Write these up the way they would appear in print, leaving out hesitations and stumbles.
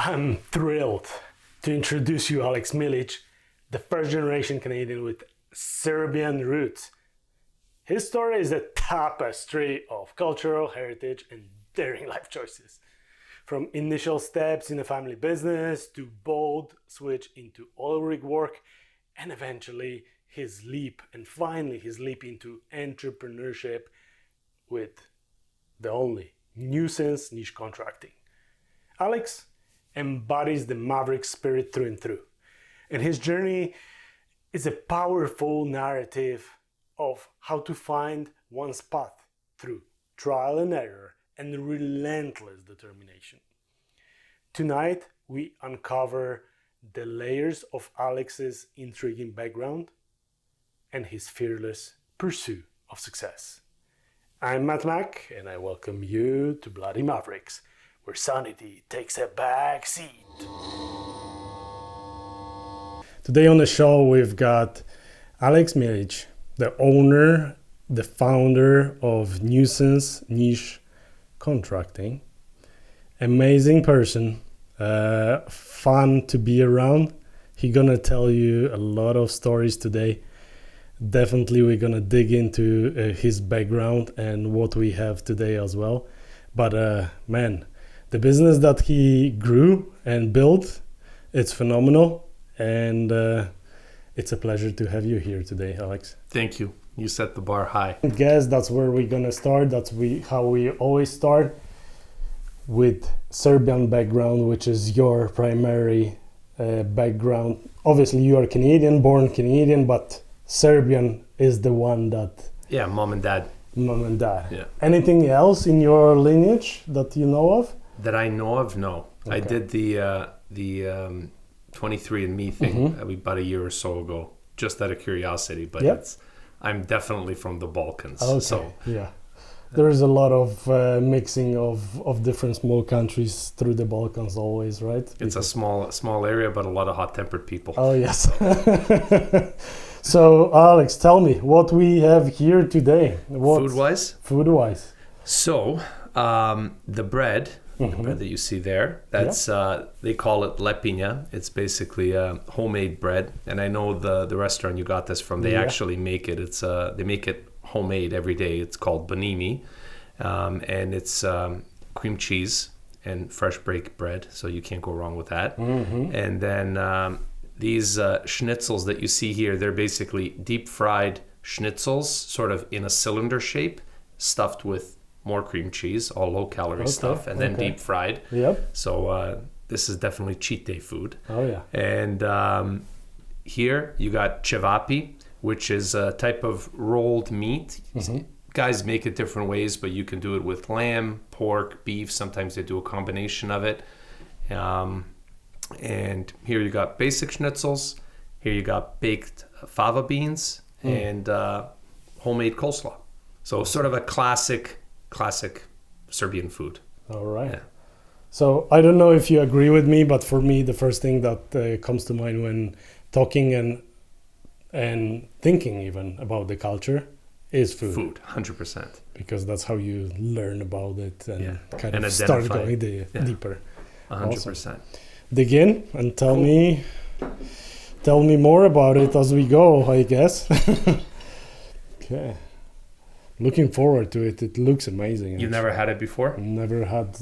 I'm thrilled to introduce you Alex Milic, the first generation Canadian with Serbian roots. His story is a tapestry of cultural heritage and daring life choices. From initial steps in a family business to bold switch into oil rig work and eventually his leap into entrepreneurship with the only nuisance niche contracting. Alex embodies the maverick spirit through and through. And his journey is a powerful narrative of how to find one's path through trial and error and relentless determination. Tonight, we uncover the layers of Alex's intriguing background and his fearless pursuit of success. I'm Matt Mack, and I welcome you to Bloody Mavericks, where sanity takes a back seat. Today on the show, we've got Alex Milic, the owner, the founder of Nuisance Niche Contracting. Amazing person, fun to be around. He's gonna tell you a lot of stories today. Definitely we're gonna dig into his background and what we have today as well. But man, the business that he grew and built, it's phenomenal. And it's a pleasure to have you here today, Alex. Thank you. You set the bar high. I guess that's where we're gonna start. How we always start, with Serbian background, which is your primary background. Obviously, you are Canadian, born Canadian, but Serbian is the one that... Yeah, mom and dad. Mom and dad. Yeah. Anything else in your lineage that you know of? That I know of, no. Okay. I did the 23andMe thing about a year or so ago, just out of curiosity. But I'm definitely from the Balkans. Okay. So yeah, there is a lot of mixing of different small countries through the Balkans always, right? It's a small area, but a lot of hot-tempered people. Oh yes. So Alex, tell me what we have here today. Food-wise? Food-wise. So the bread. The bread that you see there, that's they call it lepinja. It's basically homemade bread, and I know the restaurant you got this from. They actually make it. It's they make it homemade every day. It's called banimi, and it's cream cheese and fresh baked bread, so you can't go wrong with that. And then these schnitzels that you see here, they're basically deep fried schnitzels, sort of in a cylinder shape, stuffed with more cream cheese, all low calorie stuff, and then deep fried. Yep. So this is definitely cheat day food. Oh yeah. And here you got cevapi, which is a type of rolled meat. Guys make it different ways, but you can do it with lamb, pork, beef. Sometimes they do a combination of it. And here you got basic schnitzels. Here you got baked fava beans and homemade coleslaw. So sort of a classic Serbian food. All right. Yeah. So I don't know if you agree with me, but for me, the first thing that comes to mind when talking and thinking even about the culture is food. Food, 100%. Because that's how you learn about it and kind of identify. Start going deeper. 100%. Awesome. Dig in and tell me more about it as we go, I guess. Okay. Looking forward to it. It looks amazing. You've never had it before? Never had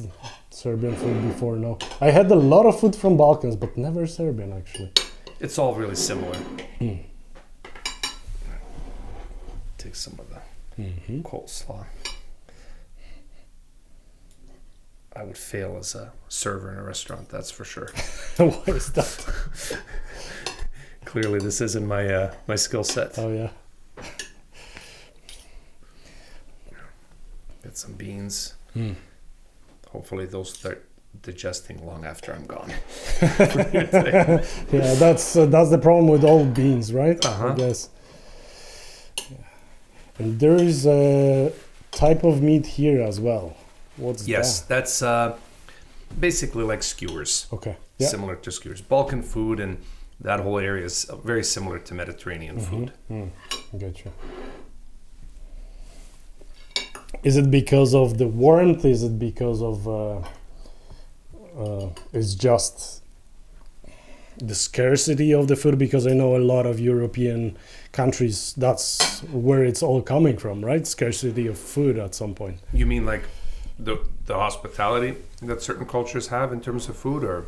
Serbian food before, no. I had a lot of food from Balkans, but never Serbian, actually. It's all really similar. Take some of the coleslaw. I would fail as a server in a restaurant, that's for sure. Why is that? Clearly, this isn't my skill set. Oh, yeah. Get some beans. Hopefully those start digesting long after I'm gone. Yeah, that's the problem with all beans, right? I guess. Yeah. And there is a type of meat here as well. What's that? Yes, that's basically like skewers. Okay. Yeah. Similar to skewers. Balkan food and that whole area is very similar to Mediterranean food. Gotcha. Is it because of the warmth? Is it because of It's just the scarcity of the food, because I know a lot of European countries, that's where it's all coming from, right? Scarcity of food at some point. You mean like the hospitality that certain cultures have in terms of food, or?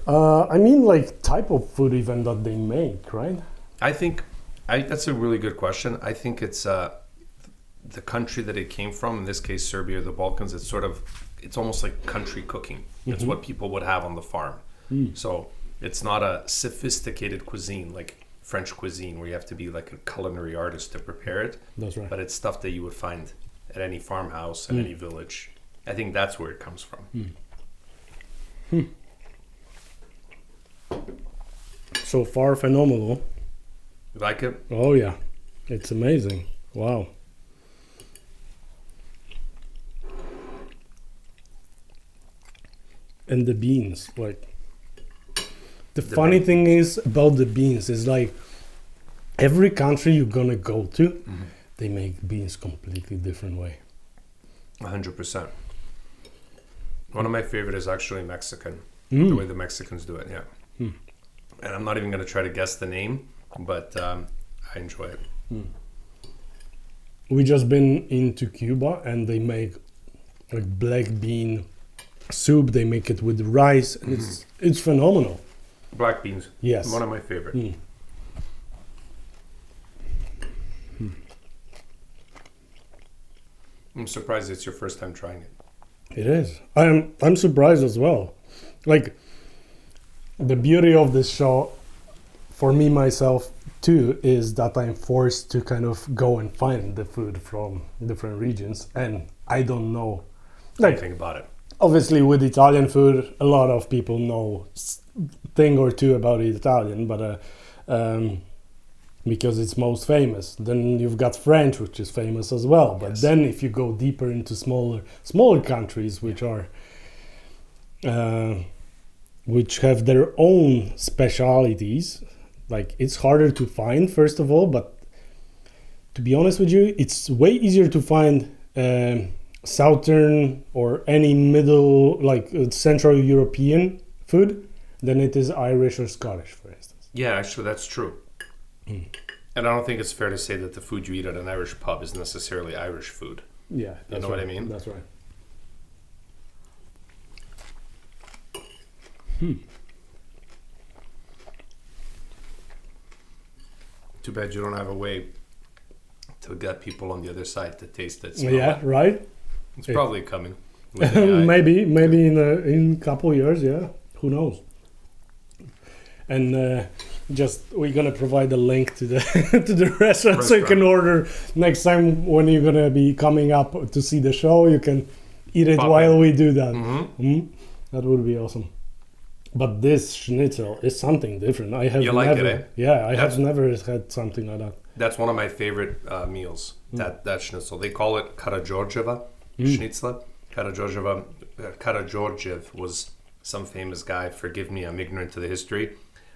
I mean like type of food even that they make, right? I think that's a really good question. I think it's the country that it came from, in this case Serbia or the Balkans. It's almost like country cooking. It's what people would have on the farm. So it's not a sophisticated cuisine like French cuisine where you have to be like a culinary artist to prepare it. That's right. But it's stuff that you would find at any farmhouse, at any village. I think that's where it comes from. So far, phenomenal. You like it? Oh yeah, it's amazing. Wow. And the beans, like the funny thing is about the beans is like every country you're gonna go to, they make beans completely different way. 100%. One of my favorite is actually Mexican. The way the Mexicans do it, yeah. And I'm not even going to try to guess the name, but I enjoy it. We just been into Cuba and they make like black bean soup. They make it with rice and it's phenomenal. Black beans. Yes. One of my favorite. I'm surprised it's your first time trying it. It is. I'm surprised as well. Like the beauty of this show for me myself too is that I'm forced to kind of go and find the food from different regions, and I don't know like Anything about it. obviously with Italian food a lot of people know thing or two about Italian, but because it's most famous. Then you've got French, which is famous as well, but Yes. then if you go deeper into smaller countries which are which have their own specialities, like it's harder to find first of all, but to be honest with you, it's way easier to find southern or any middle, like Central European food than it is Irish or Scottish, for instance. Yeah, actually, that's true. And I don't think it's fair to say that the food you eat at an Irish pub is necessarily Irish food. Yeah, You know what I mean? That's right. Too bad you don't have a way to get people on the other side to taste it. smell Yeah, it. right. It's probably coming. with AI. maybe in a couple years, yeah. Who knows? And just we're gonna provide a link to the to the restaurant so you can order next time when you're gonna be coming up to see the show. You can eat it Pop while in. we do that. Mhm. That would be awesome. But this schnitzel is something different. I have You like never, it, eh? yeah, I That's- have never had something like that. That's one of my favorite meals. That schnitzel. They call it Karageorgieva schnitzel. Karageorgiev was some famous guy. Forgive me, I'm ignorant to the history.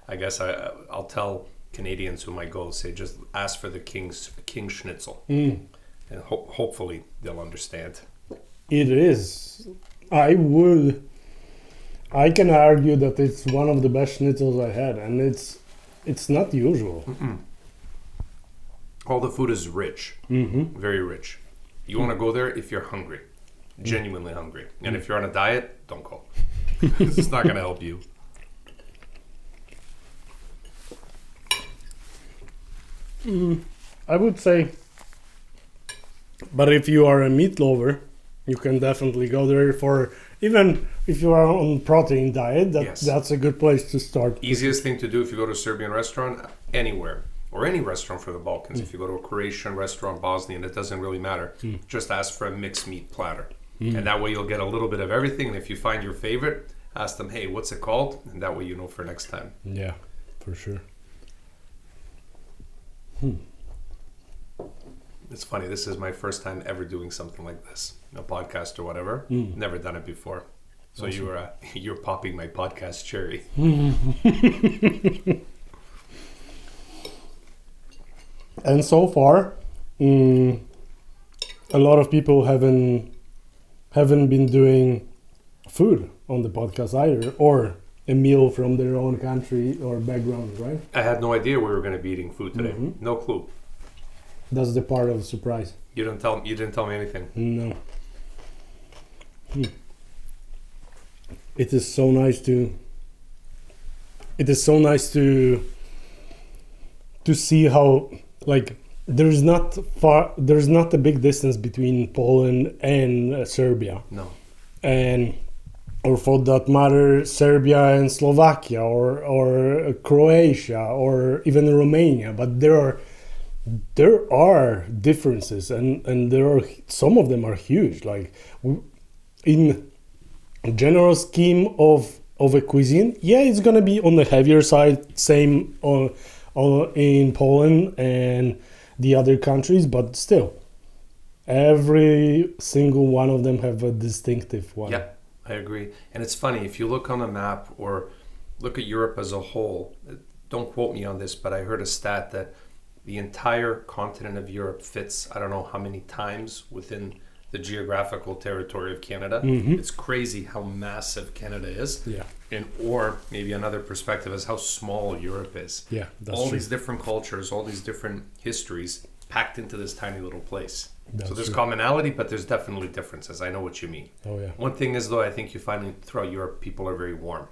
I guess I'll tell Canadians who might go, say, just ask for the king schnitzel, and hopefully they'll understand. It is. I can argue that it's one of the best schnitzels I had, and it's not usual. All the food is rich, very rich. You want to go there if you're hungry, genuinely hungry. And if you're on a diet, don't go. It's not going to help you. I would say, but if you are a meat lover, you can definitely go there for, even if you are on protein diet, Yes. that's a good place to start. Easiest thing to do if you go to a Serbian restaurant, anywhere, or any restaurant for the Balkans. If you go to a Croatian restaurant, Bosnian, it doesn't really matter. Just ask for a mixed meat platter. And that way you'll get a little bit of everything. And if you find your favorite, ask them, hey, what's it called? And that way you know for next time. Yeah, for sure. It's funny, this is my first time ever doing something like this, a podcast or whatever. Never done it before. So awesome. You're popping my podcast cherry. And so far, a lot of people haven't been doing food on the podcast either, or a meal from their own country or background, right? I had no idea we were going to be eating food today. No clue. That's the part of the surprise. You didn't tell me anything. No. It is so nice to. It is so nice to see how, like, there's not a big distance between Poland and Serbia. No. And or for that matter, Serbia and Slovakia, or Croatia, or even Romania. But there are differences, and some of them are huge. Like in general scheme of a cuisine, yeah, it's gonna be on the heavier side. Same on in Poland and the other countries, but still, every single one of them have a distinctive one. Yeah, I agree. And it's funny, if you look on the map or look at Europe as a whole, don't quote me on this, but I heard a stat that the entire continent of Europe fits, I don't know how many times within the geographical territory of Canada. It's crazy how massive Canada is. Yeah. And or maybe another perspective is how small Europe is. Yeah, that's all true. These different cultures, all these different histories packed into this tiny little place. That's so there's true. commonality, but there's definitely differences. I know what you mean. Oh yeah, One thing is, though, I think you find throughout Europe, people are very warm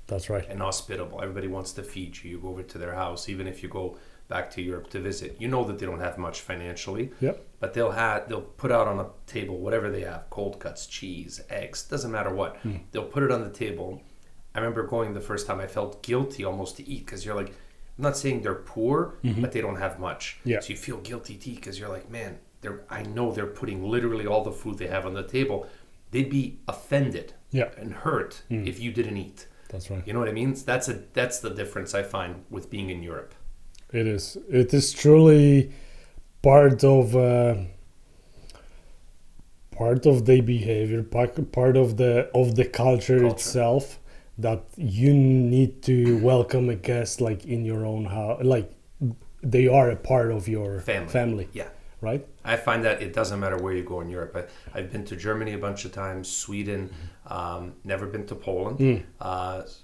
that's right. and hospitable. Everybody wants to feed you. You go over to their house, even if you go back to Europe to visit. You know that they don't have much financially, Yep. but they'll put out on a table whatever they have: cold cuts, cheese, eggs, doesn't matter what. They'll put it on the table. I remember going the first time, I felt guilty almost to eat, because you're like, I'm not saying they're poor, but they don't have much. Yeah. So you feel guilty to eat, because you're like, man, I know they're putting literally all the food they have on the table. They'd be offended and hurt if you didn't eat. That's right. You know what I mean? That's the difference I find with being in Europe. It is. It is truly part of their behavior, part of the culture itself, that you need to welcome a guest like in your own house, like they are a part of your family. Yeah. Right? I find that it doesn't matter where you go in Europe. I've been to Germany a bunch of times, Sweden, never been to Poland,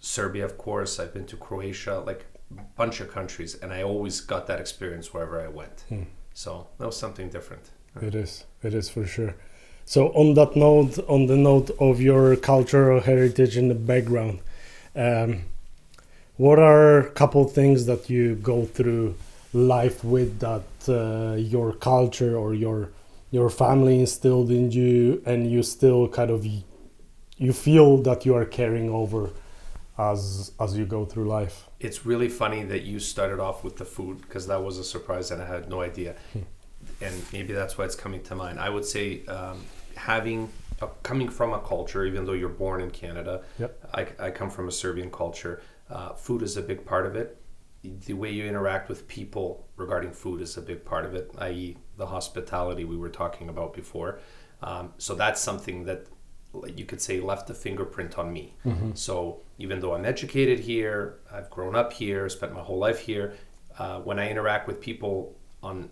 Serbia, of course. I've been to Croatia, like a bunch of countries, and I always got that experience wherever I went. So that was something different. It is for sure. So on that note, on the note of your cultural heritage and the background, what are a couple things that you go through life with that your culture or your family instilled in you, and you still kind of you feel that you are carrying over as you go through life? It's really funny that you started off with the food, because that was a surprise and I had no idea. And maybe that's why it's coming to mind. I would say coming from a culture, even though you're born in Canada, I come from a Serbian culture. Food is a big part of it. The way you interact with people regarding food is a big part of it, i.e. the hospitality we were talking about before. So that's something that you could say left a fingerprint on me. So even though I'm educated here, I've grown up here, spent my whole life here, when I interact with people on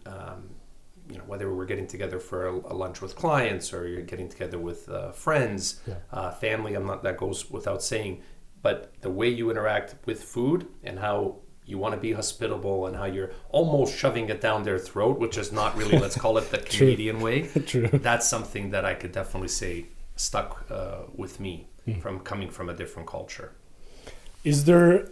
whether we're getting together for a lunch with clients, or you're getting together with friends, family, that goes without saying. But the way you interact with food and how you want to be hospitable and how you're almost shoving it down their throat, which is not really, let's call it the Canadian way. True. That's something that I could definitely say stuck with me from coming from a different culture. Is there,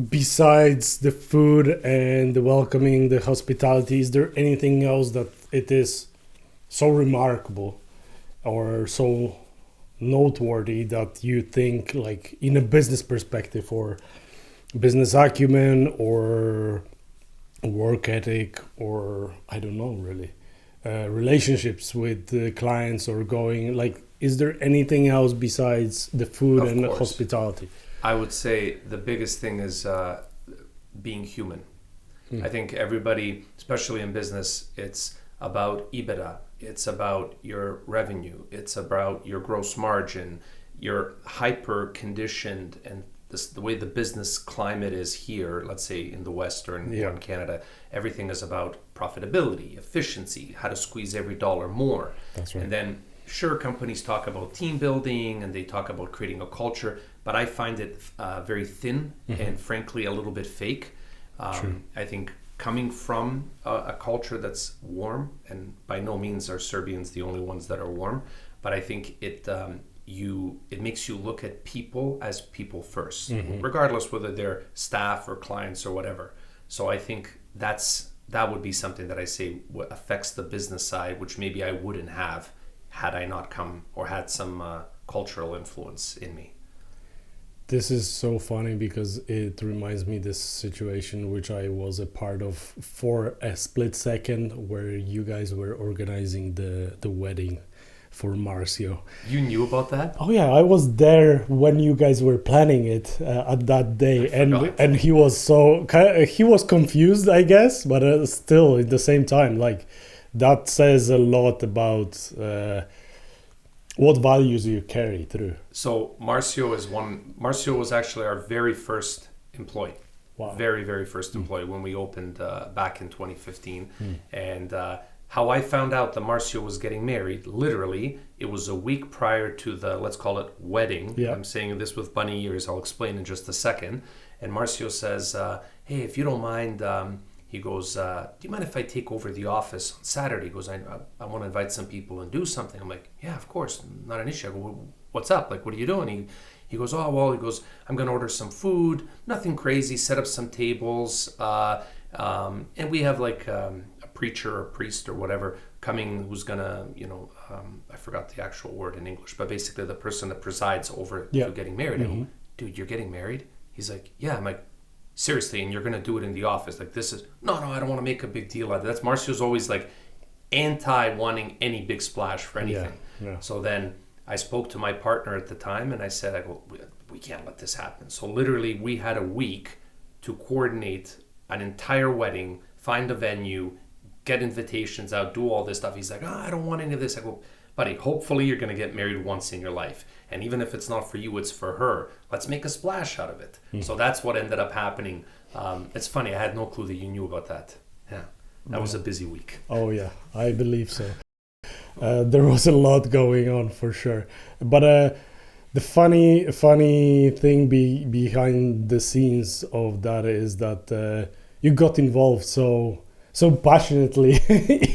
besides the food and the welcoming, the hospitality, is there anything else that it is so remarkable or so noteworthy that you think, like in a business perspective or business acumen or work ethic, or I don't know really, relationships with the clients, or going, like, is there anything else besides the food and the hospitality? I would say the biggest thing is being human. I think everybody, especially in business, it's about EBITDA, it's about your revenue, it's about your gross margin. You're hyper conditioned, and the way the business climate is here, let's say in the West or in Canada, everything is about profitability, efficiency, how to squeeze every dollar more. That's right. And then sure, companies talk about team building and they talk about creating a culture, but I find it very thin and frankly a little bit fake. I think coming from a culture that's warm, and by no means are Serbians the only ones that are warm, but I think it makes you look at people as people first, regardless whether they're staff or clients or whatever. So I think that would be something that I say affects the business side, which maybe I wouldn't have had I not come or had some cultural influence in me. This is so funny because it reminds me this situation which I was a part of for a split second, where you guys were organizing the wedding for Marcio. You knew about that? Oh yeah, I was there when you guys were planning it at that day, and he was confused, I guess, but still at the same time, like, that says a lot about what values you carry through. So Marcio was actually our very first employee. Wow. Very, very first employee when we opened back in 2015. And how I found out that Marcio was getting married, literally, it was a week prior to the, let's call it, wedding. Yeah. I'm saying this with bunny ears. I'll explain in just a second. And Marcio says, hey, if you don't mind, he goes, do you mind if I take over the office on Saturday? He goes, I want to invite some people and do something. I'm like, yeah, of course, not an issue. I go, what's up? Like, what are you doing? He goes, oh, well, I'm going to order some food, nothing crazy, set up some tables. And we have like a preacher or priest or whatever coming who's going to, I forgot the actual word in English, but basically the person that presides over you getting married. I go, dude, you're getting married? He's like, yeah. I'm like, seriously, and you're going to do it in the office? Like, this is, no, I don't want to make a big deal out of it. That's Marcio's always like anti-wanting any big splash for anything. Yeah. So then I spoke to my partner at the time and I said, we can't let this happen. So literally we had a week to coordinate an entire wedding, find a venue, get invitations out, do all this stuff. He's like, I don't want any of this. I go, buddy, hopefully you're going to get married once in your life. And even if it's not for you, it's for her. Let's make a splash out of it. So that's what ended up happening. It's funny. I had no clue that you knew about that. Yeah. That was a busy week. Oh, yeah. I believe so. There was a lot going on for sure. But the funny thing behind the scenes of that is that you got involved so passionately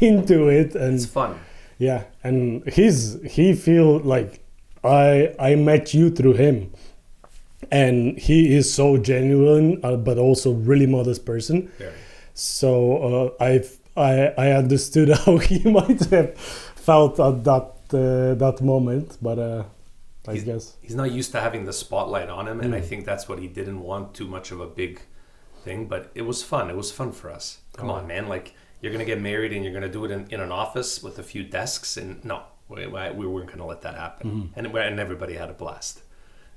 into it. And it's fun. Yeah. And he feel like I met you through him, and he is so genuine, but also really modest person. Very. So I understood how he might have felt at that moment, but I guess he's not used to having the spotlight on him, and I think that's what he didn't want, too much of a big thing. But it was fun. It was fun for us. Come on, man! Like, you're gonna get married and you're gonna do it in an office with a few desks, and no. We weren't going to let that happen. And everybody had a blast,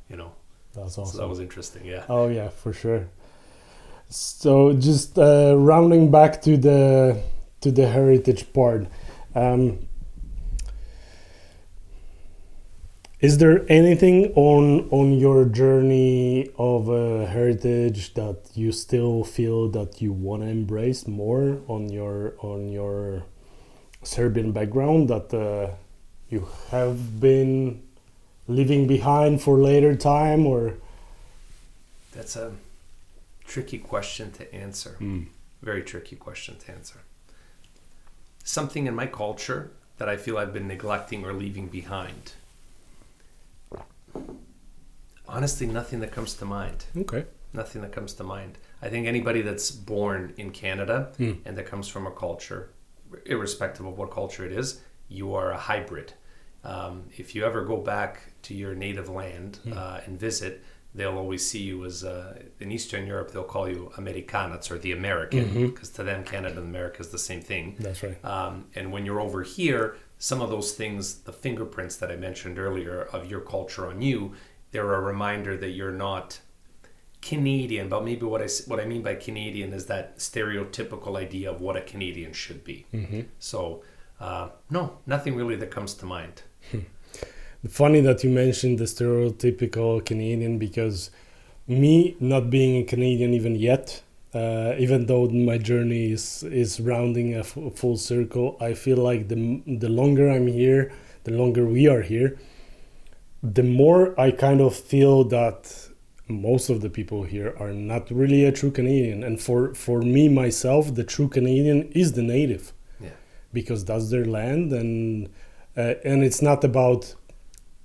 That's awesome. So that was interesting, yeah. Oh, yeah, for sure. So just rounding back to the heritage part, is there anything on your journey of heritage that you still feel that you want to embrace more on your Serbian background that you have been leaving behind for later time? Or that's a tricky question to answer. Very tricky question to answer. Something in my culture that I feel I've been neglecting or leaving behind. Honestly, nothing that comes to mind. Okay. Nothing that comes to mind. I think anybody that's born in Canada and that comes from a culture, irrespective of what culture it is, you are a hybrid. If you ever go back to your native land and visit, they'll always see you as, in Eastern Europe, they'll call you Americanac, or the American, because to them, Canada and America is the same thing. That's right. And when you're over here, some of those things, the fingerprints that I mentioned earlier of your culture on you, they're a reminder that you're not Canadian, but maybe what I mean by Canadian is that stereotypical idea of what a Canadian should be. So, no, nothing really that comes to mind. Funny that you mentioned the stereotypical Canadian, because me not being a Canadian even yet, even though my journey is rounding a full circle, I feel like the longer I'm here, the longer we are here, the more I kind of feel that most of the people here are not really a true Canadian. And for me, myself, the true Canadian is the native. Yeah. Because that's their land. And it's not about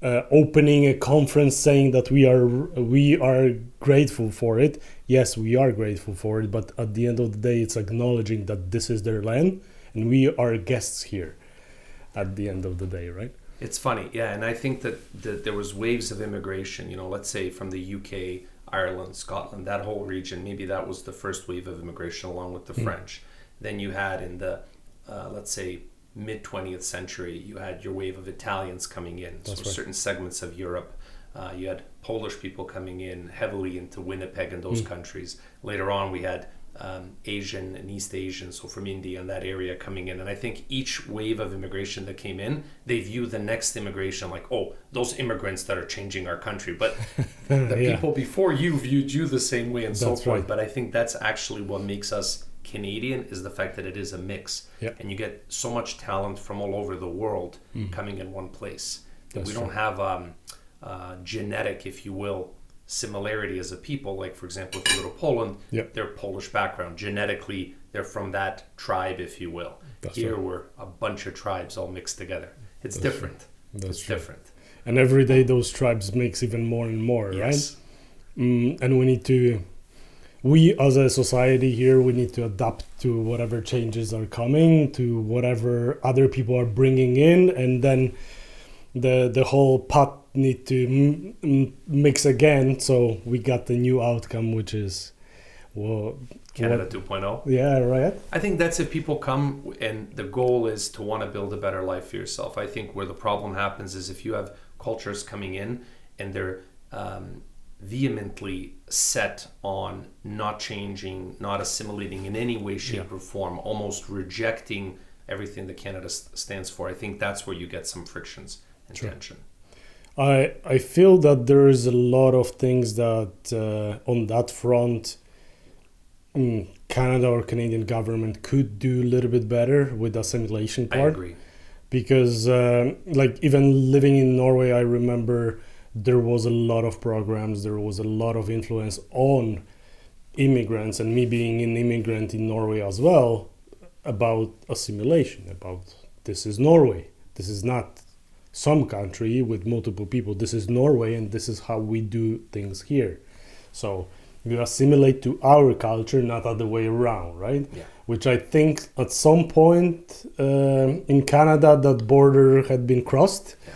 opening a conference saying that we are grateful for it. Yes, we are grateful for it. But at the end of the day, it's acknowledging that this is their land and we are guests here at the end of the day, right? It's funny, yeah, and I think that there was waves of immigration, let's say from the UK, Ireland, Scotland, that whole region. Maybe that was the first wave of immigration along with the French. Then you had in the, let's say, mid-20th century, you had your wave of Italians coming in. That's so right. certain segments of Europe. You had Polish people coming in heavily into Winnipeg and those countries. Later on, we had Asian and East Asian, so from India and that area coming in. And I think each wave of immigration that came in, they view the next immigration like, oh, those immigrants that are changing our country. But the people before you viewed you the same way and so forth. Right. But I think that's actually what makes us Canadian, is the fact that it is a mix. Yeah. And you get so much talent from all over the world coming in one place. That's we don't have genetic, if you will, similarity as a people. Like, for example, if you go to Poland, they're Polish background. Genetically, they're from that tribe, if you will. That's Here, right. we're a bunch of tribes all mixed together. It's That's different. That's it's true. different. And every day those tribes mix even more and more, Yes. right? And we as a society here, we need to adapt to whatever changes are coming, to whatever other people are bringing in, and then the whole pot need to mix again. So we got the new outcome, which is, well, Canada 2.0. Yeah, right. I think that's if people come and the goal is to want to build a better life for yourself. I think where the problem happens is if you have cultures coming in and they're vehemently set on not changing, not assimilating in any way, shape, or form, almost rejecting everything that Canada stands for. I think that's where you get some frictions and tension. I feel that there is a lot of things that on that front, Canada or Canadian government could do a little bit better with the assimilation part. I agree. Because like even living in Norway, I remember there was a lot of programs, there was a lot of influence on immigrants, and me being an immigrant in Norway as well, about assimilation, about this is Norway, this is not some country with multiple people, this is Norway and this is how we do things here. So you assimilate to our culture, not other way around, right? Yeah. Which I think at some point in Canada that border had been crossed. Yeah.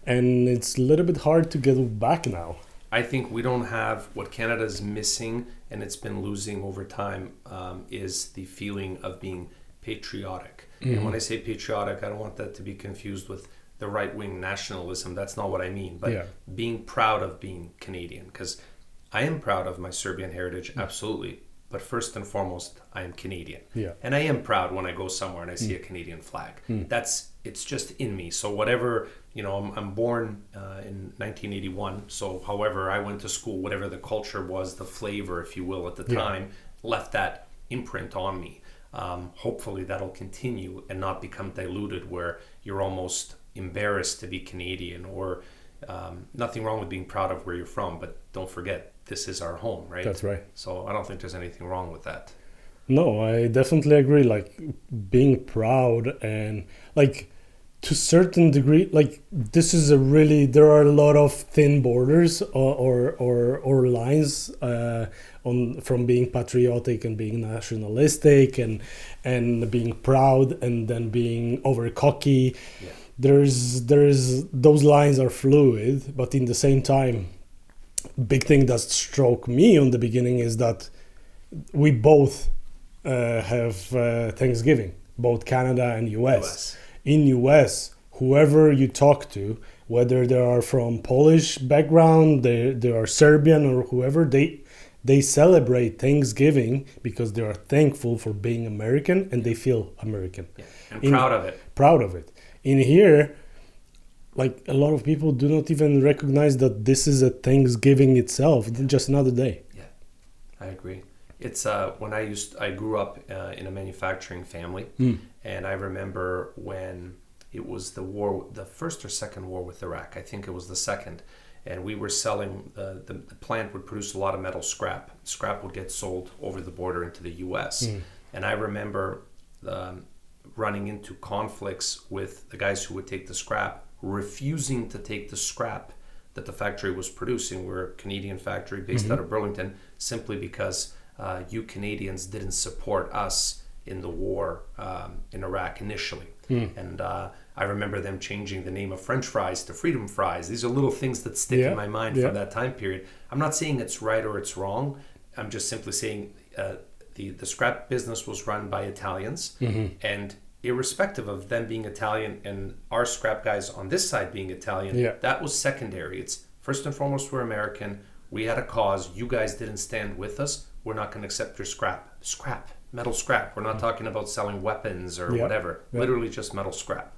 And it's a little bit hard to get back now. I think we don't have what Canada's missing, and it's been losing over time, is the feeling of being patriotic. And when I say patriotic, I don't want that to be confused with the right-wing nationalism. That's not what I mean. But being proud of being Canadian, because I am proud of my Serbian heritage, absolutely. But first and foremost, I am Canadian. Yeah. And I am proud when I go somewhere and I see a Canadian flag. It's just in me. So whatever, I'm born in 1981. So however I went to school, whatever the culture was, the flavor, if you will, at the time, left that imprint on me. Hopefully that'll continue and not become diluted where you're almost embarrassed to be Canadian, or nothing wrong with being proud of where you're from, but don't forget, this is our home, right? That's right. So I don't think there's anything wrong with that. No, I definitely agree. Like being proud and like to certain degree, like this is there are a lot of thin borders or lines from being patriotic and being nationalistic and being proud and then being over cocky. Yeah. There's those lines are fluid, but in the same time, big thing that struck me on the beginning is that we both have Thanksgiving, both Canada and US. In US, whoever you talk to, whether they are from Polish background, they are Serbian or whoever, they celebrate Thanksgiving because they are thankful for being American and they feel American. Yeah. And proud of it. Proud of it. In here, like a lot of people do not even recognize that this is a Thanksgiving itself, just another day. Yeah, I agree. It's when I grew up in a manufacturing family, and I remember when it was the first or second war with Iraq. I think it was the second. And we were selling, the plant would produce a lot of metal scrap. Scrap would get sold over the border into the US. And I remember running into conflicts with the guys who would take the scrap, refusing to take the scrap that the factory was producing. We're a Canadian factory based out of Burlington, simply because you Canadians didn't support us in the war in Iraq initially. And I remember them changing the name of French fries to Freedom Fries. These are little things that stick in my mind from that time period. I'm not saying it's right or it's wrong. I'm just simply saying the scrap business was run by Italians, and irrespective of them being Italian and our scrap guys on this side being Italian, that was secondary. It's first and foremost, we're American. We had a cause. You guys didn't stand with us. We're not going to accept your scrap, metal scrap. We're not talking about selling weapons or whatever. Literally just metal scrap.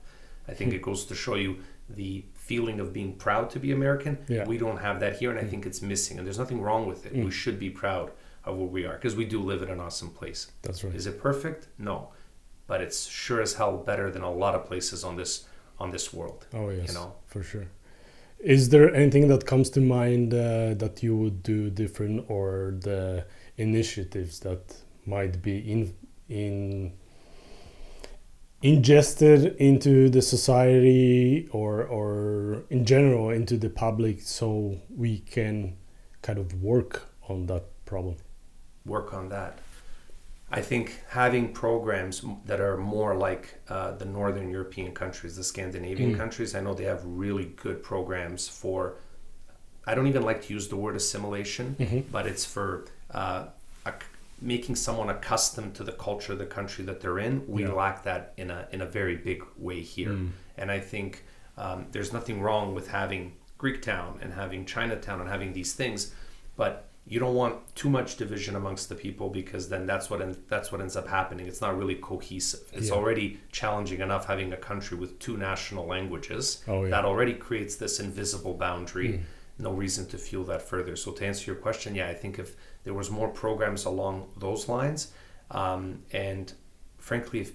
I think it goes to show you the feeling of being proud to be American. We don't have that here, and I think it's missing. And there's nothing wrong with it. We should be proud of where we are, because we do live in an awesome place. That's right. Is it perfect? No, but it's sure as hell better than a lot of places on this world. Oh yes, you know, for sure. Is there anything that comes to mind that you would do different, or the initiatives that might be ingested into the society or in general into the public, so we can kind of work on that problem? Work on that. I think having programs that are more like the Northern European countries, the Scandinavian countries, I know they have really good programs for, I don't even like to use the word assimilation, but it's for making someone accustomed to the culture of the country that they're in. We lack that in a very big way here. And I think there's nothing wrong with having Greektown and having Chinatown and having these things, but you don't want too much division amongst the people, because then that's what ends up happening. It's not really cohesive. It's already challenging enough having a country with two national languages. That already creates this invisible boundary. No reason to fuel that further. So to answer your question, I think if there was more programs along those lines, and frankly, if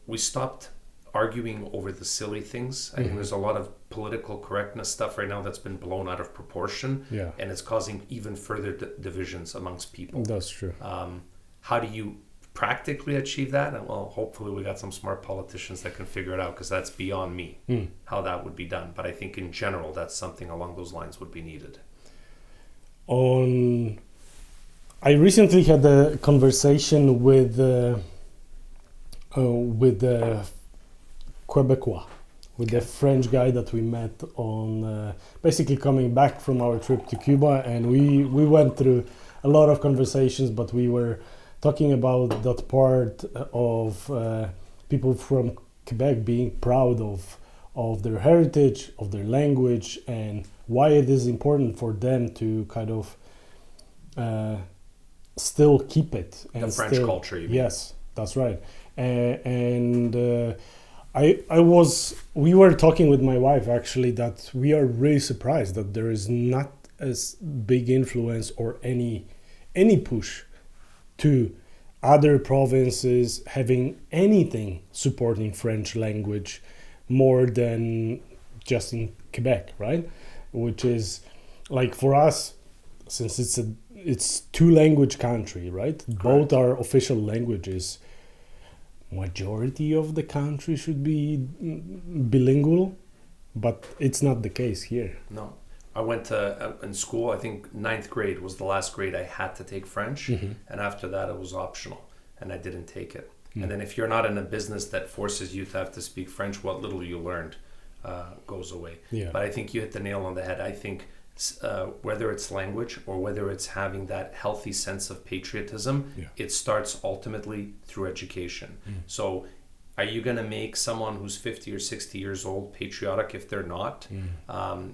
we stopped arguing over the silly things. I think there's a lot of political correctness stuff right now that's been blown out of proportion, and it's causing even further divisions amongst people. That's true. How do you practically achieve that? And well, hopefully we got some smart politicians that can figure it out, because that's beyond me how that would be done. But I think in general, that's something along those lines would be needed. I recently had a conversation with Quebecois, with the French guy that we met on basically coming back from our trip to Cuba, and we went through a lot of conversations, but we were talking about that part of people from Quebec being proud of their heritage, of their language, and why it is important for them to kind of still keep it. And the French culture, you mean? Yes, that's right. We were talking with my wife actually that we are really surprised that there is not as big influence or any push to other provinces having anything supporting French language more than just in Quebec, right? Which is like for us, since it's two language country, right? Correct. Both are official languages. Majority of the country should be bilingual, but it's not the case here. No. I went to, in school, I think 9th grade was the last grade I had to take French, and after that it was optional, and I didn't take it. And then if you're not in a business that forces you to have to speak French, what little you learned goes away. But I think you hit the nail on the head. I think whether it's language or whether it's having that healthy sense of patriotism, it starts ultimately through education. So are you going to make someone who's 50 or 60 years old patriotic if they're not?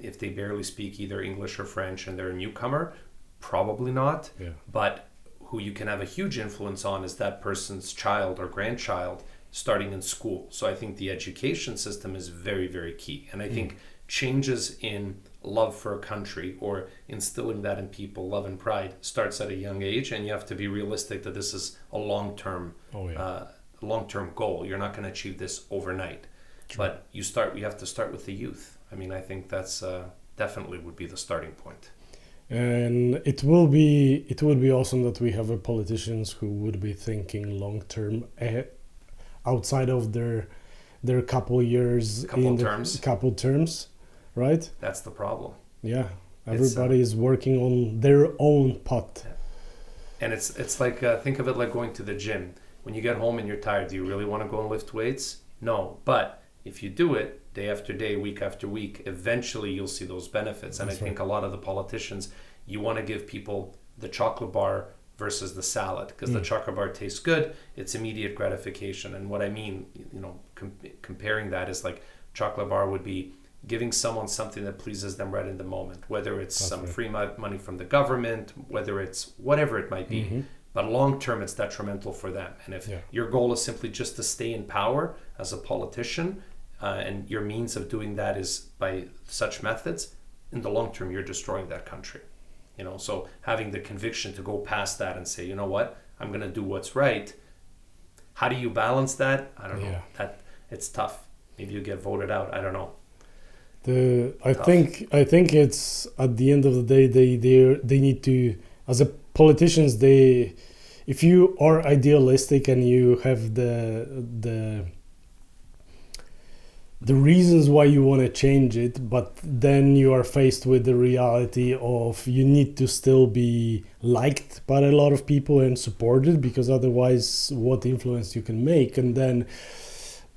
If they barely speak either English or French and they're a newcomer? Probably not. But who you can have a huge influence on is that person's child or grandchild starting in school. So I think the education system is very, very key. And I think changes in love for a country or instilling that in people, love and pride, starts at a young age, and you have to be realistic that this is a long-term goal. You're not going to achieve this overnight. But you have to start with the youth. I mean, I think that's definitely would be the starting point. And it will be awesome that we have politicians who would be thinking long term, outside of their couple years, couple terms, right? That's the problem. Yeah, everybody is working on their own pot. Yeah. And it's like think of it like going to the gym. When you get home and you're tired, do you really want to go and lift weights? No, but if you do it day after day, week after week, eventually you'll see those benefits. And I think a lot of the politicians, you want to give people the chocolate bar versus the salad, because the chocolate bar tastes good, it's immediate gratification. And what I mean, comparing that is like chocolate bar would be giving someone something that pleases them right in the moment, whether it's free money from the government, whether it's whatever it might be. But long term, it's detrimental for them. And if your goal is simply just to stay in power as a politician, and your means of doing that is by such methods, in the long term, you're destroying that country. So having the conviction to go past that and say, you know what, I'm going to do what's right. How do you balance that? I don't know. That it's tough. Maybe you get voted out. I don't know. I think it's at the end of the day they need to, as a politicians, if you are idealistic and you have the reasons why you want to change it, but then you are faced with the reality of you need to still be liked by a lot of people and supported, because otherwise what influence you can make, and then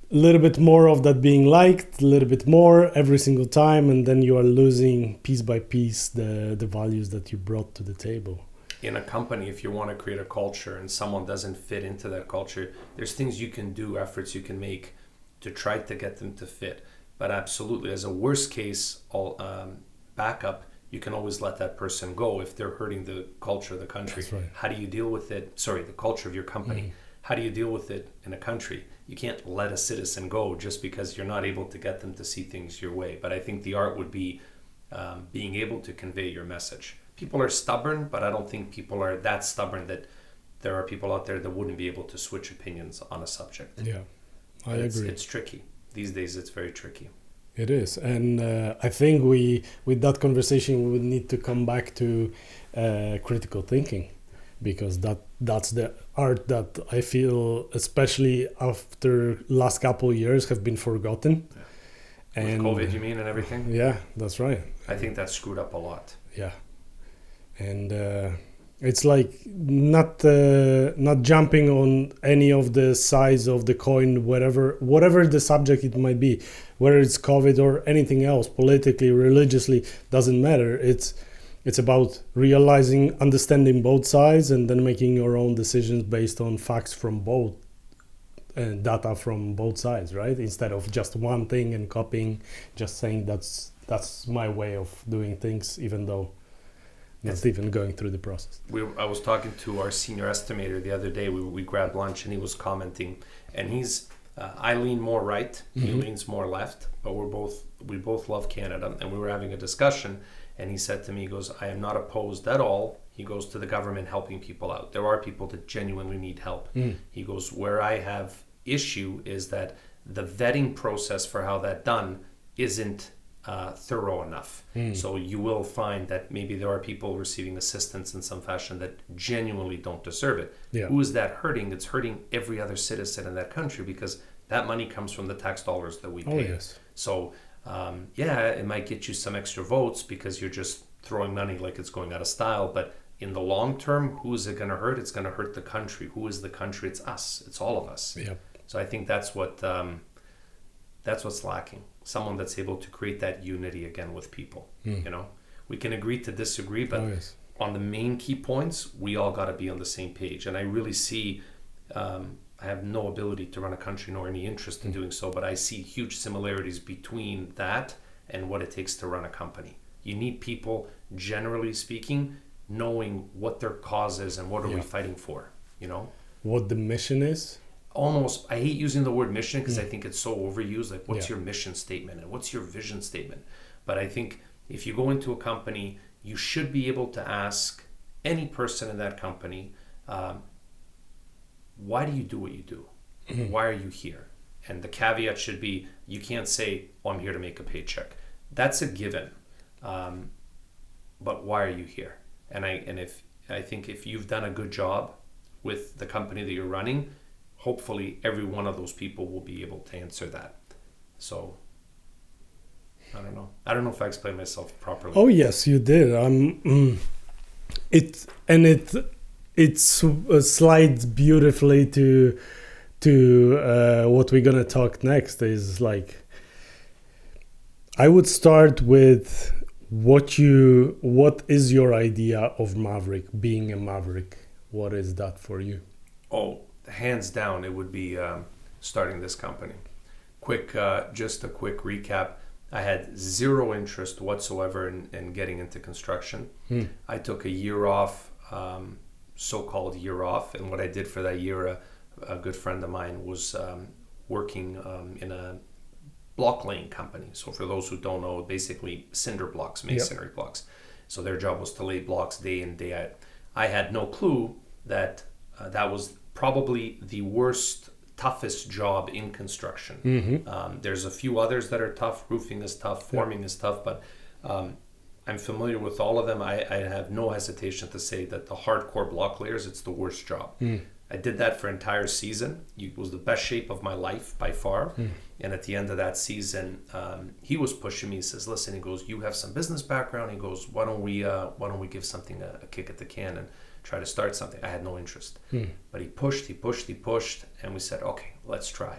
a little bit more of that being liked, a little bit more every single time, and then you are losing piece by piece the values that you brought to the table. In a company, if you want to create a culture and someone doesn't fit into that culture, there's things you can do, efforts you can make to try to get them to fit. But absolutely, as a worst case backup, you can always let that person go if they're hurting the culture of the country. That's right. How do you deal with it? Sorry, the culture of your company. How do you deal with it in a country? You can't let a citizen go just because you're not able to get them to see things your way. But I think the art would be being able to convey your message. People are stubborn, but I don't think people are that stubborn that there are people out there that wouldn't be able to switch opinions on a subject. Yeah, I agree. It's tricky. These days it's very tricky. It is. And I think with that conversation, we would need to come back to critical thinking, because that's the art that I feel, especially after last couple of years, have been forgotten. Yeah. And with COVID, you mean, and everything? Yeah, that's right. I think that screwed up a lot. Yeah. And it's like not jumping on any of the sides of the coin, whatever the subject it might be, whether it's COVID or anything else, politically, religiously, doesn't matter. It's about realizing, understanding both sides, and then making your own decisions based on facts from both and data from both sides, right? Instead of just one thing and copying, just saying that's my way of doing things, even though not even going through the process. I was talking to our senior estimator the other day. We grabbed lunch and he was commenting, and I lean more right, he leans more left, but we both love Canada, and we were having a discussion, and he said to me, he goes, I am not opposed at all. He goes, to the government helping people out. There are people that genuinely need help. He goes, where I have issue is that the vetting process for how that done isn't thorough enough. So you will find that maybe there are people receiving assistance in some fashion that genuinely don't deserve it. Yeah. Who is that hurting? It's hurting every other citizen in that country, because that money comes from the tax dollars that we pay. Oh, yes. So it might get you some extra votes because you're just throwing money like it's going out of style, but in the long term, who is it going to hurt? It's going to hurt the country. Who is the country? It's us. It's all of us. Yep. So I think that's what's lacking. Someone that's able to create that unity again with people. We can agree to disagree, but on the main key points, we all got to be on the same page. And I really see, I have no ability to run a country nor any interest in doing so, but I see huge similarities between that and what it takes to run a company. You need people, generally speaking, knowing what their cause is and what are we fighting for, What the mission is? Almost, I hate using the word mission because I think it's so overused. Like, what's your mission statement and what's your vision statement? But I think if you go into a company, you should be able to ask any person in that company, why do you do what you do? Why are you here? And the caveat should be, you can't say, oh, I'm here to make a paycheck. That's a given. But why are you here? And I think if you've done a good job with the company that you're running, hopefully every one of those people will be able to answer that. So I don't know. I don't know if I explained myself properly. Oh yes, you did. It slides beautifully to what we're gonna talk next. Is like, I would start with what is your idea of Maverick, being a Maverick? What is that for you? Oh, hands down, it would be starting this company. Just a quick recap. I had zero interest whatsoever in getting into construction. I took a year off, so-called year off, and what I did for that year, a good friend of mine was working in a block laying company. So for those who don't know, basically cinder blocks, masonry blocks. So their job was to lay blocks day in, day out. I had no clue that that was probably the worst, toughest job in construction. There's a few others that are tough. Roofing is tough, forming is tough, but I'm familiar with all of them. I have no hesitation to say that the hardcore block layers, it's the worst job. I did that for an entire season. It was the best shape of my life by far. And at the end of that season, he was pushing me. He says, listen, he goes, you have some business background. He goes, why don't we give something a kick at the can and try to start something? I had no interest. But he pushed, and we said, okay, let's try.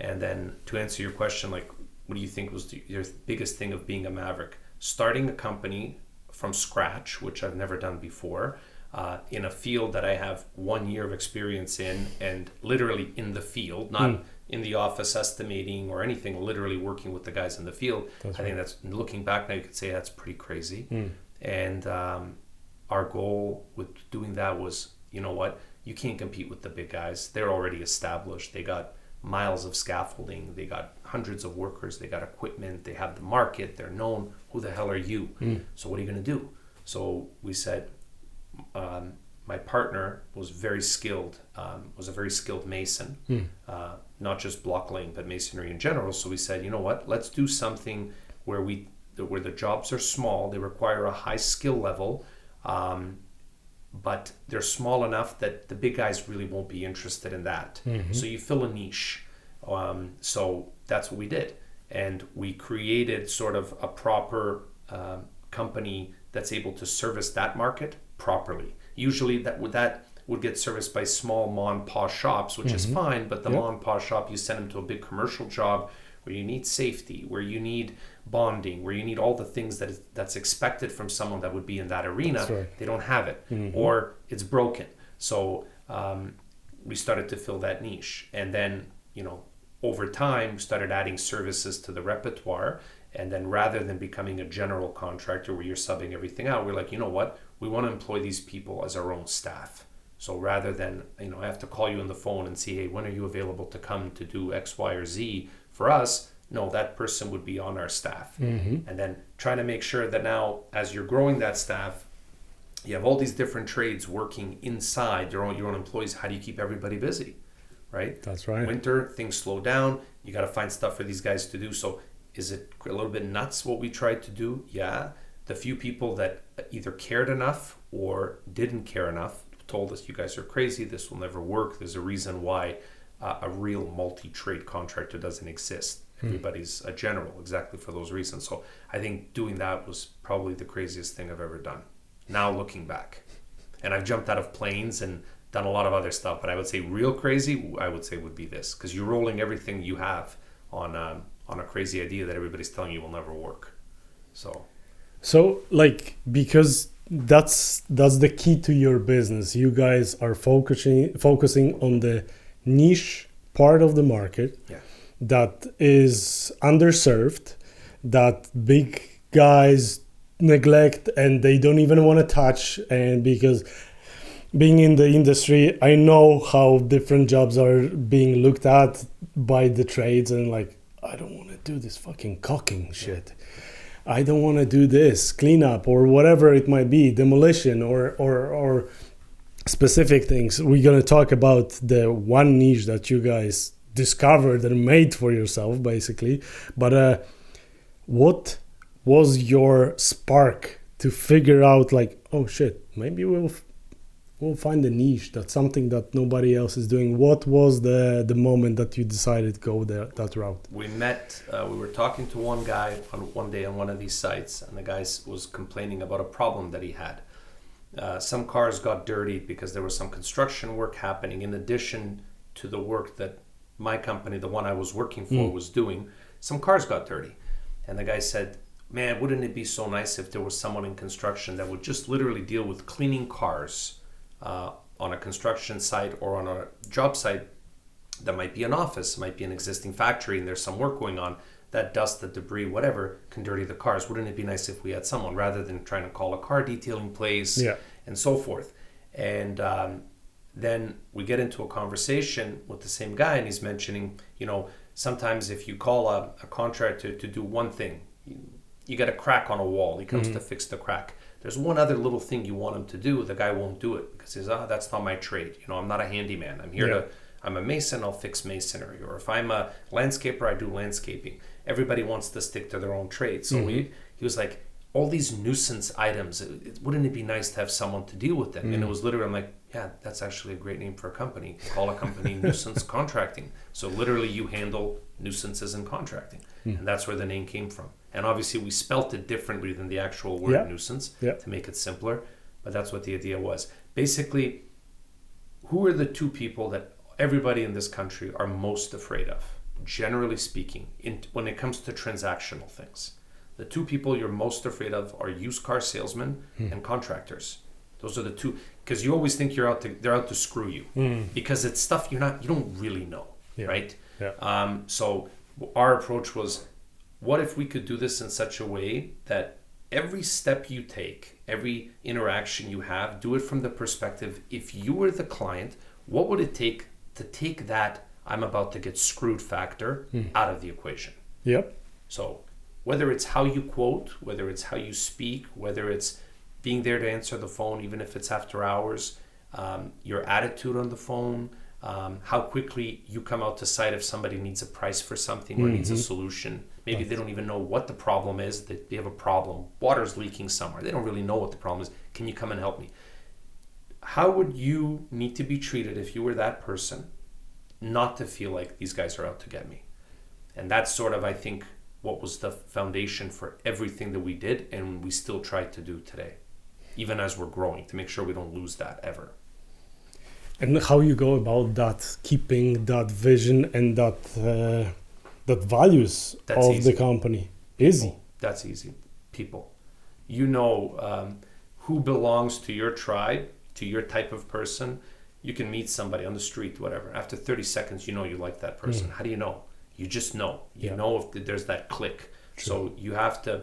And then to answer your question, like, what do you think was your biggest thing of being a Maverick? Starting a company from scratch, which I've never done before, in a field that I have 1 year of experience in, and literally in the field, not in the office estimating or anything, literally working with the guys in the field. I think that's, looking back now, you could say that's pretty crazy. And our goal with doing that was, you know what, you can't compete with the big guys. They're already established. They got miles of scaffolding. They got hundreds of workers. They got equipment. They have the market. They're known. Who the hell are you? So what are you going to do? So we said, my partner was very skilled, was a very skilled mason, not just block laying, but masonry in general. So we said, you know what, let's do something where the jobs are small. They require a high skill level, but they're small enough that the big guys really won't be interested in that. So you fill a niche. So that's what we did. And we created sort of a proper company that's able to service that market properly. Usually that would get serviced by small mom and pop shops, which is fine, but the mom and pop shop, you send them to a big commercial job where you need safety, where you need bonding, where you need all the things that's expected from someone that would be in that arena. Right. They don't have it, or it's broken. So we started to fill that niche, and then, you know, over time started adding services to the repertoire. And then rather than becoming a general contractor where you're subbing everything out, we're like, you know what, we want to employ these people as our own staff. So rather than, you know, I have to call you on the phone and say, hey, when are you available to come to do X, Y, or Z? For us, no, that person would be on our staff. And then trying to make sure that now, as you're growing that staff, you have all these different trades working inside your own employees. How do you keep everybody busy, right? That's right. Winter, things slow down. You got to find stuff for these guys to do. So is it a little bit nuts what we tried to do? Yeah. The few people that either cared enough or didn't care enough told us, you guys are crazy. This will never work. There's a reason why a real multi-trade contractor doesn't exist. Everybody's a general exactly for those reasons. So I think doing that was probably the craziest thing I've ever done. Now looking back. And I've jumped out of planes and done a lot of other stuff, but I would say real crazy, I would say would be this, because you're rolling everything you have on a crazy idea that everybody's telling you will never work. So like, because that's the key to your business. You guys are focusing on the niche part of the market that is underserved, that big guys neglect and they don't even want to touch. And because being in the industry, I know how different jobs are being looked at by the trades, and like, I don't want to do this fucking caulking shit. I don't want to do this cleanup or whatever it might be, demolition or specific things. We're going to talk about the one niche that you guys discovered and made for yourself, basically. But what was your spark to figure out, like, oh shit, maybe we'll find a niche, that's something that nobody else is doing? What was the moment that you decided to go that route? We met, we were talking to one guy one day on one of these sites, and the guy was complaining about a problem that he had. Some cars got dirty because there was some construction work happening in addition to the work that my company, the one I was working for, was doing. Some cars got dirty. And the guy said, man, wouldn't it be so nice if there was someone in construction that would just literally deal with cleaning cars on a construction site or on a job site that might be an office, might be an existing factory, and there's some work going on. That dust, the debris, whatever, can dirty the cars. Wouldn't it be nice if we had someone rather than trying to call a car detailing place and so forth? And then we get into a conversation with the same guy, and he's mentioning, sometimes if you call a contractor to do one thing, you get a crack on a wall, he comes to fix the crack. There's one other little thing you want him to do, the guy won't do it because he's, that's not my trade. I'm not a handyman. I'm here I'm a mason, I'll fix masonry. Or if I'm a landscaper, I do landscaping. Everybody wants to stick to their own trade. So he was like, all these nuisance items, wouldn't it be nice to have someone to deal with them? And it was literally, I'm like, yeah, that's actually a great name for a company. Call a company Nuisance Contracting. So literally you handle nuisances and contracting. And that's where the name came from. And obviously we spelt it differently than the actual word nuisance to make it simpler. But that's what the idea was. Basically, who are the two people that everybody in this country are most afraid of, generally speaking, when it comes to transactional things? The two people you're most afraid of are used car salesmen and contractors. Those are the two, because you always think they're out to screw you, because it's stuff you don't really know, right? Yeah. So our approach was, what if we could do this in such a way that every step you take, every interaction you have, do it from the perspective, if you were the client, what would it take to take that I'm about to get screwed factor out of the equation? Yep. So whether it's how you quote, whether it's how you speak, whether it's being there to answer the phone, even if it's after hours, your attitude on the phone, how quickly you come out to site if somebody needs a price for something or needs a solution. Maybe they don't even know what the problem is, that they have a problem. Water's leaking somewhere. They don't really know what the problem is. Can you come and help me? How would you need to be treated if you were that person not to feel like these guys are out to get me? And that's sort of, I think, what was the foundation for everything that we did and we still try to do today, even as we're growing, to make sure we don't lose that ever. And how you go about that, keeping that vision and that values That's of easy. The company? Easy. That's easy. People. Who belongs to your tribe, to your type of person. You can meet somebody on the street, whatever. After 30 seconds, you like that person. How do you know? You just know. You know if there's that click. True. So you have to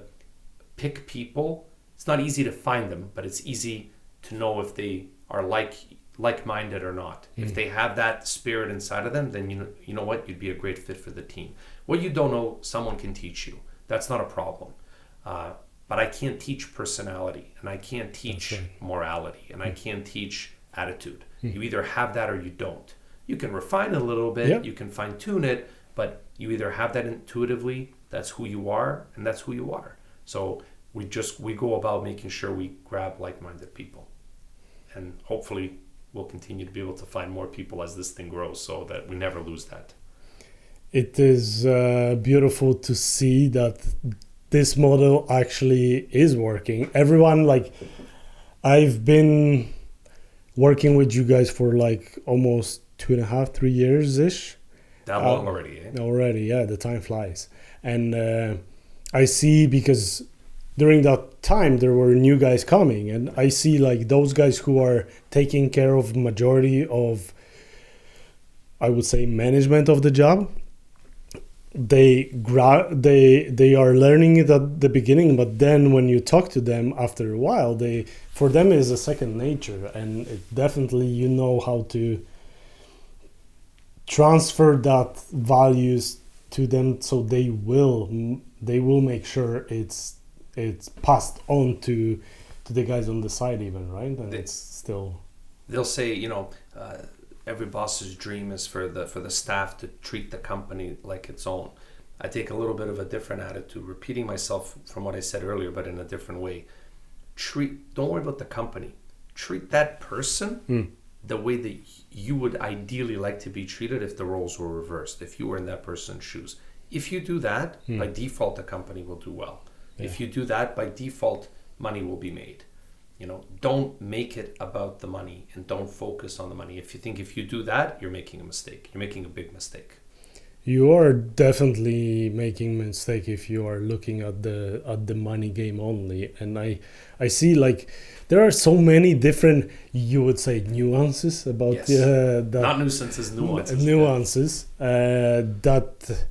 pick people. It's not easy to find them, but it's easy to know if they are like-minded or not. If they have that spirit inside of them, then you know what? You'd be a great fit for the team. What you don't know, someone can teach you. That's not a problem. But I can't teach personality, and I can't teach morality, and I can't teach attitude. You either have that or you don't. You can refine it a little bit, you can fine-tune it, but you either have that intuitively, that's who you are, and that's who you are. So we go about making sure we grab like-minded people. And hopefully we'll continue to be able to find more people as this thing grows so that we never lose that. It is beautiful to see that this model actually is working. Everyone, I've been working with you guys for almost 2.5, 3 years-ish. That long already, eh? Already, yeah, the time flies. And I see, because during that time there were new guys coming, and I see those guys who are taking care of majority of, I would say, management of the job. They are learning it at the beginning, but then when you talk to them after a while, for them is a second nature, and it definitely how to transfer that values to them, so they will make sure it's passed on to the guys on the side even, right? And it's still, they'll say, every boss's dream is for the staff to treat the company like its own. I take a little bit of a different attitude, repeating myself from what I said earlier, but in a different way. Don't worry about the company. Treat that person the way that you would ideally like to be treated if the roles were reversed, if you were in that person's shoes. If you do that, by default, the company will do well. Yeah. If you do that, by default, money will be made. Don't make it about the money and don't focus on the money. If you do that, you're making a mistake. You're making a big mistake. You are definitely making a mistake if you are looking at the money game only. And I see like there are so many different, you would say, nuances about that. Not nuisances, nuances. Nuances that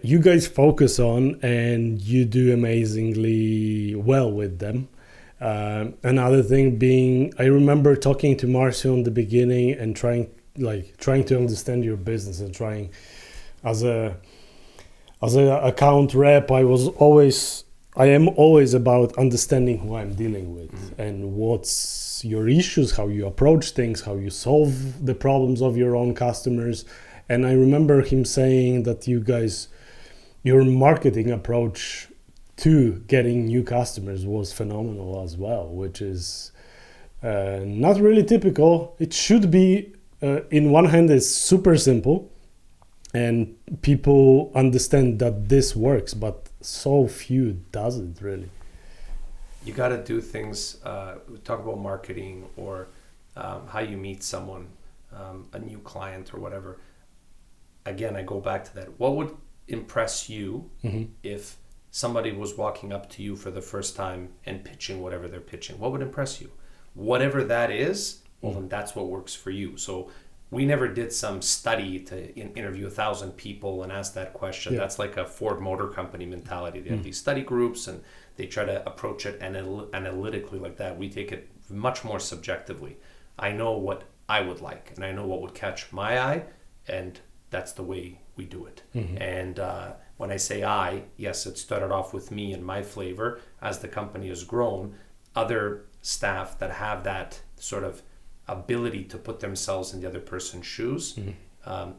you guys focus on, and you do amazingly well with them. Another thing being, I remember talking to Marcio in the beginning and trying to understand your business and trying as a account rep. I am always about understanding who I'm dealing with and what's your issues, how you approach things, how you solve the problems of your own customers. And I remember him saying that your marketing approach to getting new customers was phenomenal as well, which is not really typical. It should be, in one hand, it's super simple and people understand that this works, but so few does it really. You got to do things, we talk about marketing or how you meet someone, a new client or whatever. Again, I go back to that. What would impress you if somebody was walking up to you for the first time and pitching whatever they're pitching? What would impress you? Whatever that is, well, then that's what works for you. So we never did some study to interview 1,000 people and ask that question. Yeah. That's like a Ford Motor Company mentality. They have these study groups and they try to approach it analytically like that. We take it much more subjectively. I know what I would like and I know what would catch my eye, and that's the way we do it. And when I say yes, it started off with me and my flavor. As the company has grown, other staff that have that sort of ability to put themselves in the other person's shoes,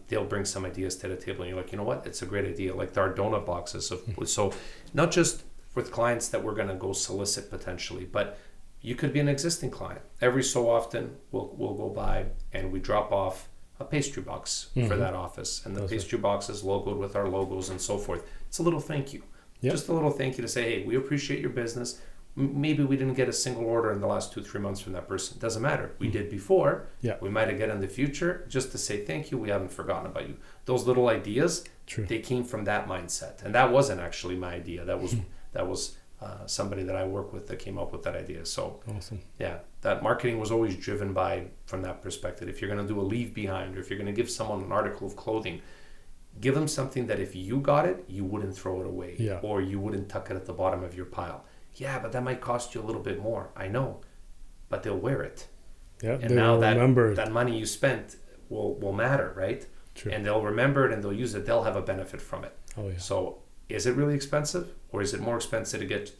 they'll bring some ideas to the table and you're like, you know what, it's a great idea. Like our donut boxes. So not just with clients that we're going to go solicit potentially, but you could be an existing client. Every so often we'll go by and we drop off a pastry box for that office, and the pastry box is logoed with our logos and so forth. It's a little thank you. Just a little thank you to say, hey, we appreciate your business. Maybe we didn't get a single order in the last 2-3 months from that person. Doesn't matter. We did before. We might have get in the future. Just to say thank you, we haven't forgotten about you. Those little ideas, they came from that mindset, and that wasn't actually my idea. That was somebody that I work with that came up with that idea. So awesome. Yeah, that marketing was always driven from that perspective. If you're going to do a leave behind, or if you're going to give someone an article of clothing, give them something that if you got it, you wouldn't throw it away, or you wouldn't tuck it at the bottom of your pile. Yeah, but that might cost you a little bit more. I know, but they'll wear it. Yeah, and now that money you spent will matter, right? True. And they'll remember it and they'll use it. They'll have a benefit from it. Oh yeah. So is it really expensive, or is it more expensive to get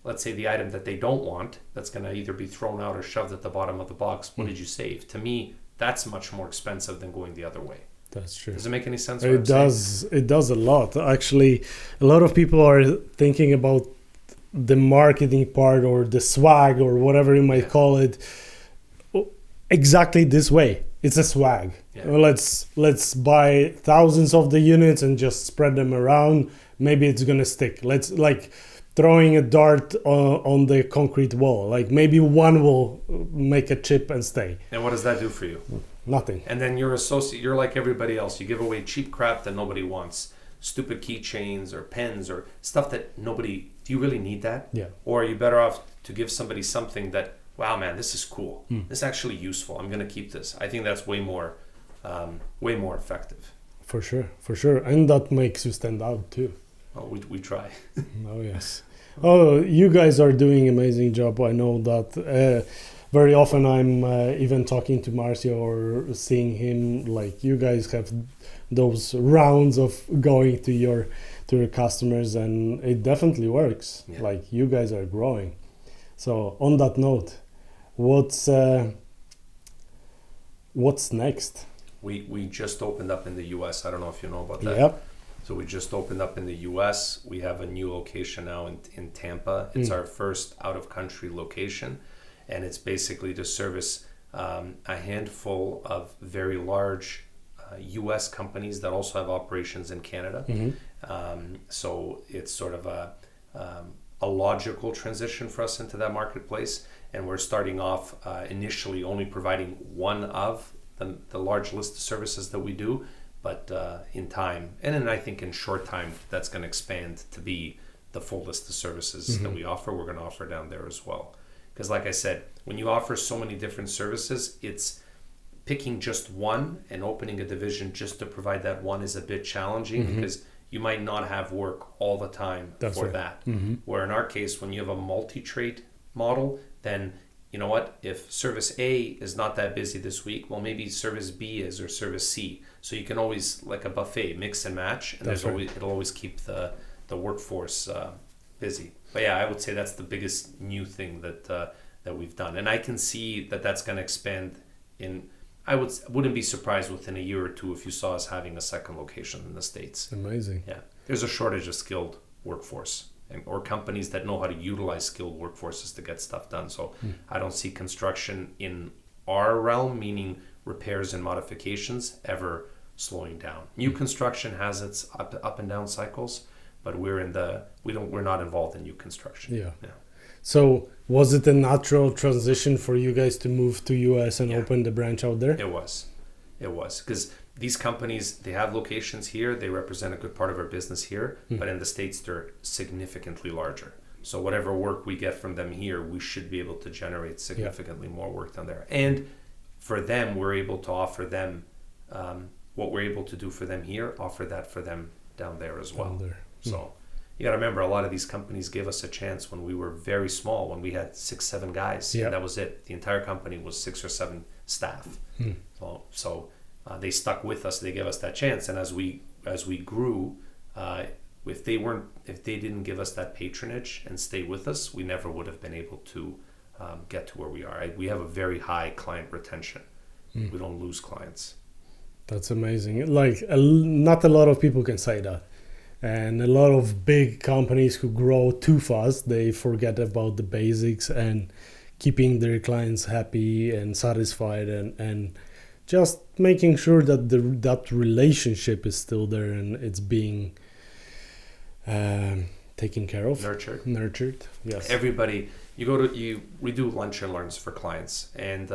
let's say the item that they don't want, that's going to either be thrown out or shoved at the bottom of the box? What did you save? To me, that's much more expensive than going the other way. That's true. Does it make any sense? It does. It does a lot. Actually, a lot of people are thinking about the marketing part or the swag or whatever you might call it exactly this way. It's a swag. Let's buy thousands of the units and just spread them around. Maybe it's gonna stick. Let's like throwing a dart on the concrete wall. Like maybe one will make a chip and stay. And what does that do for you? Nothing. And then you're like everybody else. You give away cheap crap that nobody wants. Stupid keychains or pens or stuff that nobody... Do you really need that? Yeah. Or are you better off to give somebody something that, wow, man, this is cool. This is actually useful. I'm going to keep this. I think that's way more effective. For sure. And that makes you stand out too. Oh, we try. Oh, yes. Oh, you guys are doing an amazing job. I know that. Very often I'm even talking to Marcio or seeing him, like you guys have those rounds of going to your customers, and it definitely works. Yeah. Like you guys are growing. So on that note, what's next? We just opened up in the U.S. I don't know if you know about that. Yep. So we just opened up in the U.S. We have a new location now in Tampa. It's our first out-of-country location, and it's basically to service a handful of very large U.S. companies that also have operations in Canada. So it's sort of a logical transition for us into that marketplace, and we're starting off initially only providing one of the large list of services that we do, but in time, and then I think in short time, that's going to expand to be the full list of services that we offer. We're going to offer down there as well, because like I said, when you offer so many different services, it's picking just one and opening a division just to provide that one is a bit challenging, because you might not have work all the time that. Where in our case, when you have a multi-trade model, then you know what, if service A is not that busy this week, well, maybe service B is, or service C. So you can always, like a buffet, mix and match, and it'll always keep the workforce busy. But yeah, I would say that's the biggest new thing that we've done, and I can see that that's going to expand in. I wouldn't be surprised within a year or two if you saw us having a second location in the States. Amazing. Yeah, there's a shortage of skilled workforce, or companies that know how to utilize skilled workforces to get stuff done. So I don't see construction in our realm, meaning repairs and modifications, ever slowing down. New construction has its up and down cycles, but we're not involved in new construction. Yeah. So was it a natural transition for you guys to move to US and open the branch out there? It was because these companies, they have locations here, they represent a good part of our business here, but in the States they're significantly larger. So whatever work we get from them here, we should be able to generate significantly more work down there. And for them, we're able to offer them what we're able to do for them here, offer that for them down there as well. So you got to remember, a lot of these companies gave us a chance when we were very small, when we had 6-7 guys, and that was it. The entire company was 6 or 7 staff. So they stuck with us. They gave us that chance, and as we grew, if they didn't give us that patronage and stay with us, we never would have been able to get to where we are. We have a very high client retention. We don't lose clients. That's amazing. Like not a lot of people can say that. And a lot of big companies who grow too fast, they forget about the basics and keeping their clients happy and satisfied, and just making sure that that relationship is still there and it's being taken care of. Nurtured. Yes. Everybody, we do lunch and learns for clients, and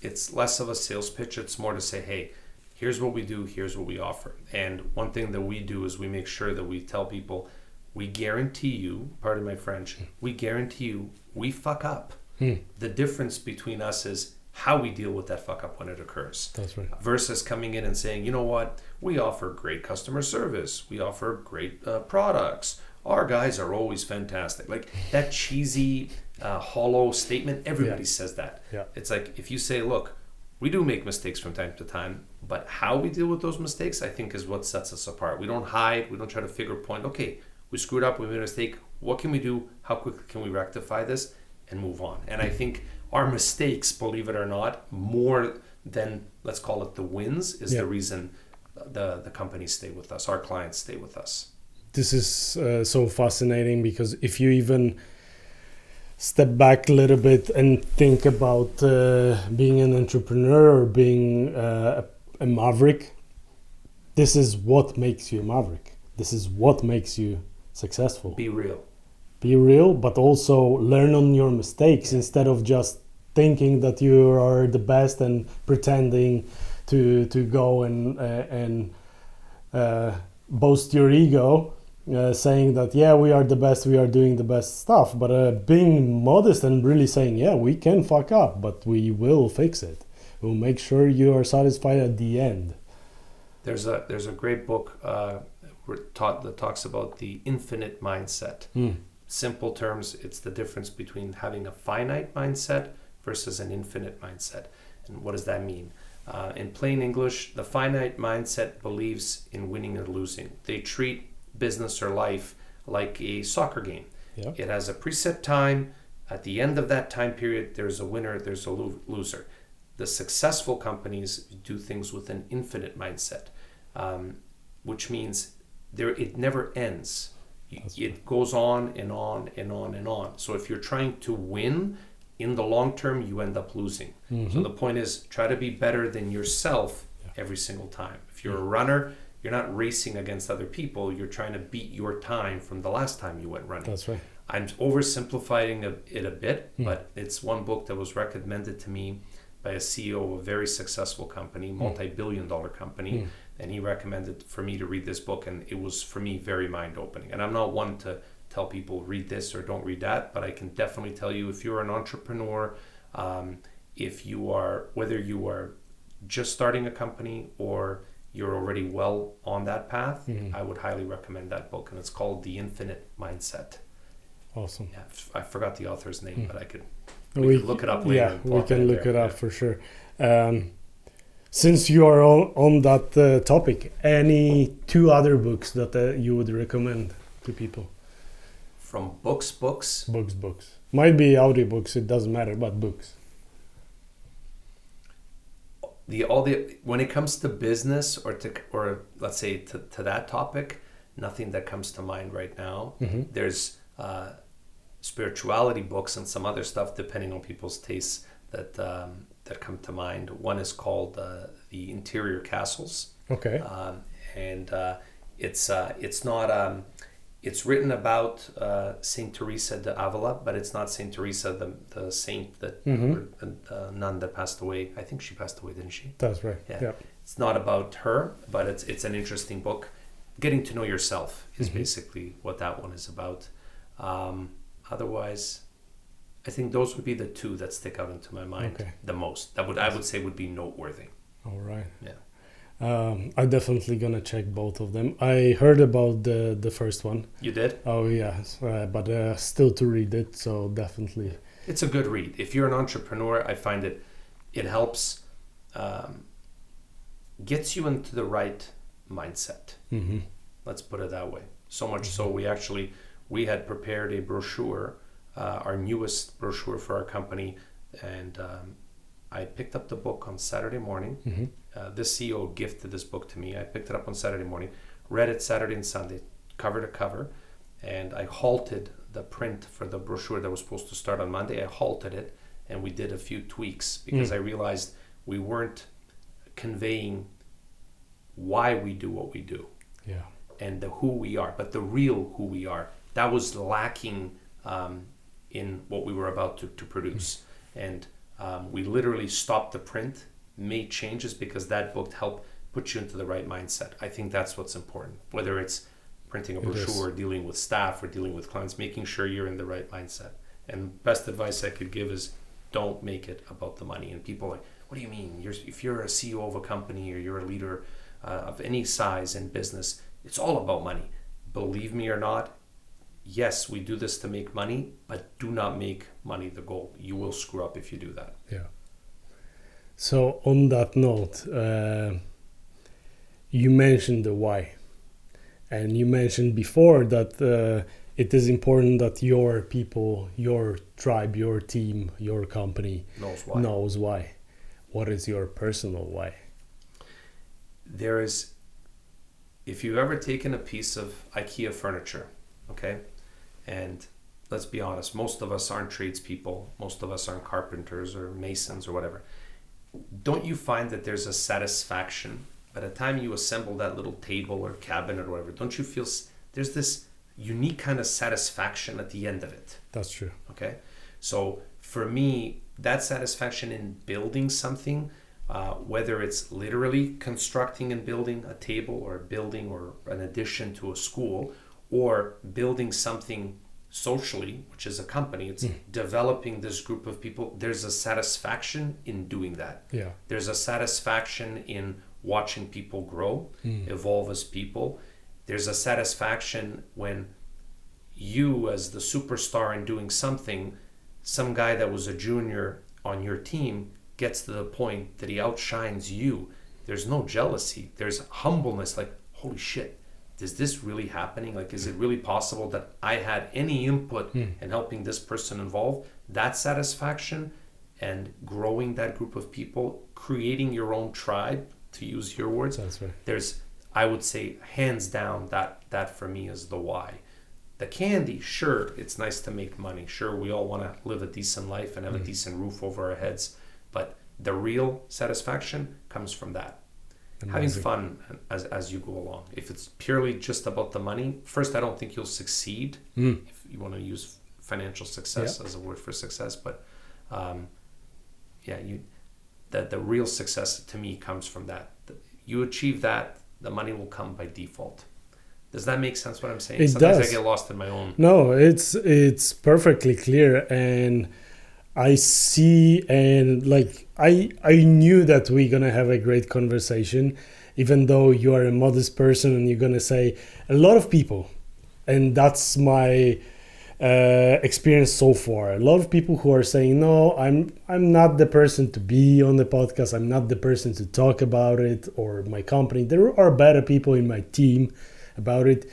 it's less of a sales pitch. It's more to say, hey, here's what we do, here's what we offer. And one thing that we do is we make sure that we tell people, we guarantee you, pardon my French, we guarantee you, we fuck up. The difference between us is how we deal with that fuck up when it occurs. That's right. Versus coming in and saying, you know what, we offer great customer service, we offer great products, our guys are always fantastic. Like that cheesy, hollow statement, everybody says that. Yeah. It's like, if you say, look, we do make mistakes from time to time, but how we deal with those mistakes, I think, is what sets us apart. We don't hide. We don't try to figure point, okay, we screwed up, we made a mistake. What can we do? How quickly can we rectify this and move on? And I think our mistakes, believe it or not, more than, let's call it the wins, is the reason the companies stay with us, our clients stay with us. This is so fascinating, because if you even step back a little bit and think about being an entrepreneur or being a maverick, this is what makes you a maverick. This is what makes you successful. Be real, but also learn on your mistakes instead of just thinking that you are the best and pretending to go and boast your ego. Saying that, we are the best, we are doing the best stuff, but being modest and really saying, we can fuck up, but we will fix it. We'll make sure you are satisfied at the end. There's a great book that talks about the infinite mindset. Simple terms, it's the difference between having a finite mindset versus an infinite mindset. And what does that mean? In plain English, the finite mindset believes in winning or losing. They treat business or life like a soccer game. It has a preset time. At the end of that time period, there's a winner, there's a loser. the successful companies do things with an infinite mindset, which means it never ends. It goes on and on and on and on. So if you're trying to win, in the long term, you end up losing. So the point is, try to be better than yourself every single time. If you're a runner, you're not racing against other people. You're trying to beat your time from the last time you went running. That's right. I'm oversimplifying it a bit, but it's one book that was recommended to me by a CEO of a very successful company, multi-billion-dollar company, and he recommended for me to read this book, and it was, for me, very mind-opening. And I'm not one to tell people read this or don't read that, but I can definitely tell you, if you're an entrepreneur, if you are, whether you are just starting a company or you're already well on that path, I would highly recommend that book, and it's called The Infinite Mindset. Awesome. Yeah, I forgot the author's name, but we can look it up later. Yeah, we can look it up for sure. Since you are on that topic, any 2 other books that you would recommend to people? From books. Books. Might be audiobooks, it doesn't matter, but books. When it comes to business or let's say to that topic, nothing that comes to mind right now. There's spirituality books and some other stuff depending on people's tastes that come to mind. One is called The Interior Castles. Okay. And it's not it's written about Saint Teresa de Avila, but it's not Saint Teresa, the saint that nun that passed away. I think she passed away, didn't she? That's right. Yeah. It's not about her, but it's an interesting book. Getting to know yourself is basically what that one is about. Otherwise, I think those would be the 2 that stick out into my mind the most. I would say would be noteworthy. All right. Yeah. I'm definitely gonna check both of them. I heard about the first one. You did? Oh yes, but still to read it. So definitely. It's a good read. If you're an entrepreneur, I find it helps, gets you into the right mindset. Let's put it that way. So much so we had prepared a brochure, our newest brochure for our company, and I picked up the book on Saturday morning. This CEO gifted this book to me. I picked it up on Saturday morning, read it Saturday and Sunday, cover to cover, and I halted the print for the brochure that was supposed to start on Monday. I halted it, and we did a few tweaks because I realized we weren't conveying why we do what we do. Yeah. And the who we are, but the real who we are. That was lacking in what we were about to produce. And we literally stopped the print, made changes, because that book helped put you into the right mindset. I think that's what's important. Whether it's printing a brochure, or dealing with staff, or dealing with clients, making sure you're in the right mindset. And best advice I could give is don't make it about the money. And people are like, what do you mean? If you're a CEO of a company or you're a leader of any size in business, it's all about money. Believe me or not, yes, we do this to make money, but do not make money the goal. You will screw up if you do that. Yeah. So on that note, you mentioned the why. And you mentioned before that it is important that your people, your tribe, your team, your company knows why. What is your personal why? If you've ever taken a piece of IKEA furniture, okay, and let's be honest, most of us aren't tradespeople, most of us aren't carpenters or masons or whatever. Don't you find that there's a satisfaction by the time you assemble that little table or cabinet or whatever? Don't you feel there's this unique kind of satisfaction at the end of it? That's true. Okay, so for me, that satisfaction in building something, whether it's literally constructing and building a table or a building or an addition to a school, or building something socially, which is a company, it's developing this group of people. There's a satisfaction in doing that. Yeah. There's a satisfaction in watching people grow, evolve as people. There's a satisfaction when you, as the superstar in doing something, some guy that was a junior on your team gets to the point that he outshines you. There's no jealousy. There's humbleness, like, holy shit, is this really happening? Like, is it really possible that I had any input in helping this person evolve? That satisfaction and growing that group of people, creating your own tribe, to use your words. That's right. There's, I would say, hands down, that for me is the why. The candy, sure, it's nice to make money. Sure, we all want to live a decent life and have a decent roof over our heads. But the real satisfaction comes from that. Amazing. Having fun as you go along. If it's purely just about the money, first, I don't think you'll succeed if you want to use financial success as a word for success. But the real success to me comes from that. You achieve that, the money will come by default. Does that make sense what I'm saying? Sometimes I get lost in my own. No, it's perfectly clear, and I see, and like I knew that we're gonna have a great conversation, even though you are a modest person and you're gonna say a lot of people, and that's my experience so far. A lot of people who are saying, no, I'm not the person to be on the podcast. I'm not the person to talk about it, or my company. There are better people in my team about it.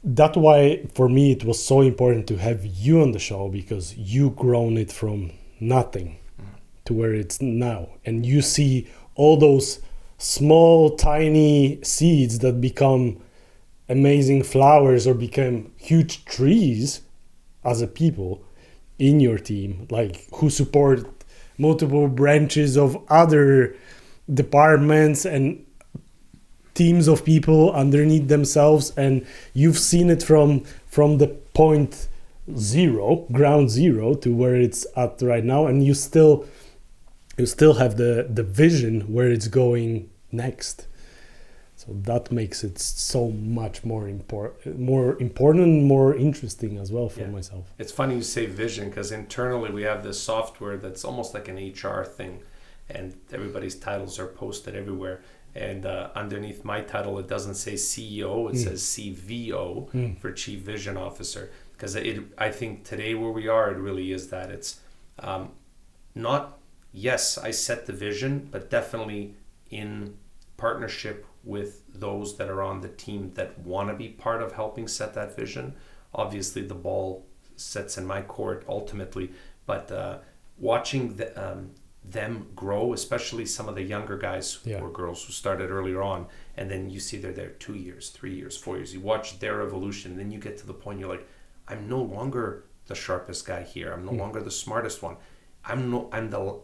That's why for me it was so important to have you on the show, because you grown it from nothing to where it's now, and you see all those small tiny seeds that become amazing flowers or become huge trees as a people in your team, like who support multiple branches of other departments and teams of people underneath themselves, and you've seen it from the ground zero to where it's at right now, and you still have the vision where it's going next. So that makes it so much more important, more interesting as well for myself. It's funny you say vision, because internally we have this software that's almost like an HR thing, and everybody's titles are posted everywhere. And underneath my title, it doesn't say CEO, it says CVO for Chief Vision Officer. Because I think today where we are, it really is that it's not, yes, I set the vision, but definitely in partnership with those that are on the team that want to be part of helping set that vision. Obviously, the ball sits in my court ultimately, but watching them grow, especially some of the younger guys or girls who started earlier on, and then you see they're there 2 years, 3 years, 4 years. You watch their evolution, and then you get to the point you're like, I'm no longer the sharpest guy here. I'm no longer the smartest one. I'm the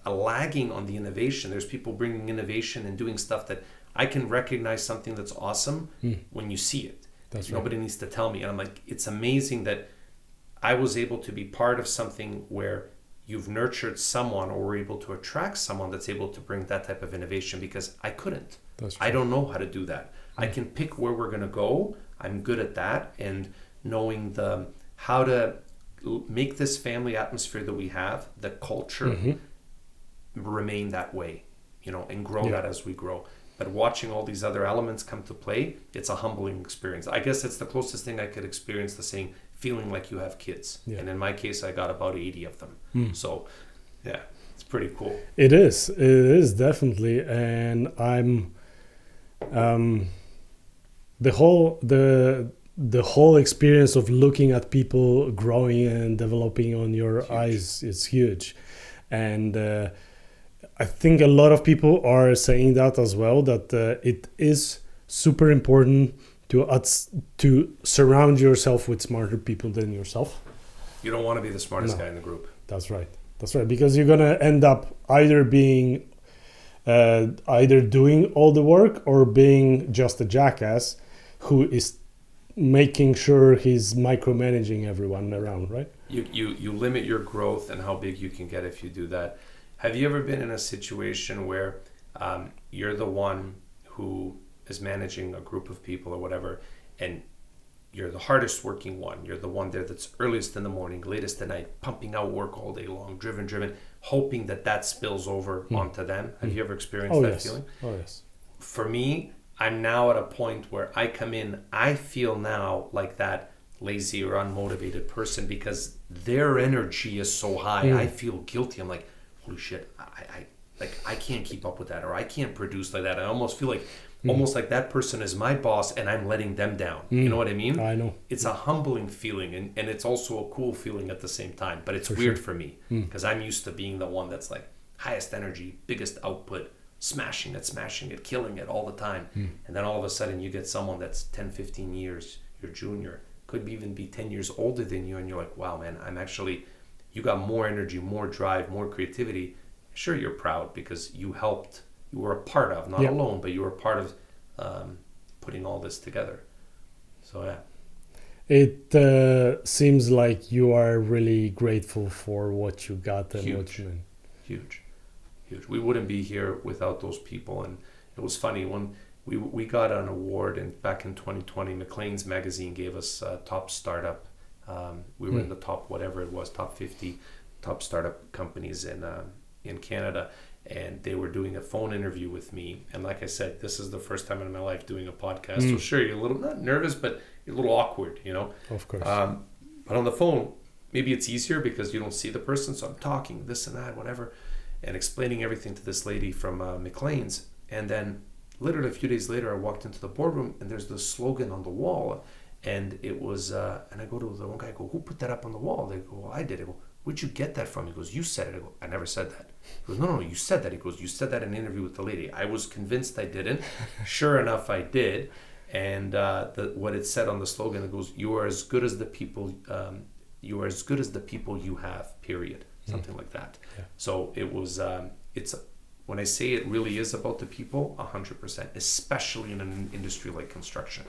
lagging on the innovation. There's people bringing innovation and doing stuff that I can recognize something that's awesome when you see it. That's Nobody needs to tell me. And I'm like, it's amazing that I was able to be part of something where you've nurtured someone, or were able to attract someone that's able to bring that type of innovation, because I couldn't. I don't know how to do that. I can pick where we're going to go. I'm good at that. And knowing how to make this family atmosphere that we have, the culture, remain that way, and grow that as we grow. But watching all these other elements come to play, it's a humbling experience. I guess it's the closest thing I could experience to saying feeling like you have kids. And in my case, I got about 80 of them. So it's pretty cool. It is definitely. And I'm the whole experience of looking at people growing and developing on your eyes is huge. And I think a lot of people are saying that as well, that it is super important to surround yourself with smarter people than yourself. You don't want to be the smartest guy in the group. That's right, because you're gonna end up either being either doing all the work or being just a jackass who is making sure he's micromanaging everyone around, right? You limit your growth and how big you can get if you do that. Have you ever been in a situation where you're the one who is managing a group of people or whatever, and you're the hardest working one, you're the one there that's earliest in the morning, latest at night, pumping out work all day long, driven, hoping that spills over onto them? Have you ever experienced that feeling? Oh, yes. For me, I'm now at a point where I come in, I feel now like that lazy or unmotivated person, because their energy is so high. I feel guilty. I'm like, holy shit, I can't keep up with that, or I can't produce like that. I almost feel like almost like that person is my boss and I'm letting them down. You know what I mean? I know. It's a humbling feeling, and it's also a cool feeling at the same time. But it's weird for me because I'm used to being the one that's like highest energy, biggest output, smashing it, killing it all the time. And then all of a sudden you get someone that's 10, 15 years, your junior, could even be 10 years older than you, and you're like, wow, man, you got more energy, more drive, more creativity. Sure, you're proud because you were a part of, not alone, but you were a part of putting all this together. So yeah. It seems like you are really grateful for what you got and what you mean. Huge. We wouldn't be here without those people. And it was funny when we got an award, and back in 2020, Maclean's magazine gave us top startup. We were in the top, whatever it was, top 50 top startup companies in Canada, and they were doing a phone interview with me. And like I said, this is the first time in my life doing a podcast. So sure, you're a little, not nervous, but you're a little awkward, you know? Of course. But on the phone, maybe it's easier because you don't see the person. So I'm talking this and that, whatever, and explaining everything to this lady from Maclean's. And then literally a few days later, I walked into the boardroom and there's this slogan on the wall. And it was, and I go to the one guy, I go, who put that up on the wall? They go, well, I did. I go, where'd you get that from? He goes, you said it. I go, I never said that. He goes, no, you said that. He goes, you said that in an interview with the lady. I was convinced I didn't. Sure enough, I did. And what it said on the slogan, it goes, you are as good as the people, you have, period. Something like that. Yeah. So it was, when I say it really is about the people, 100%, especially in an industry like construction,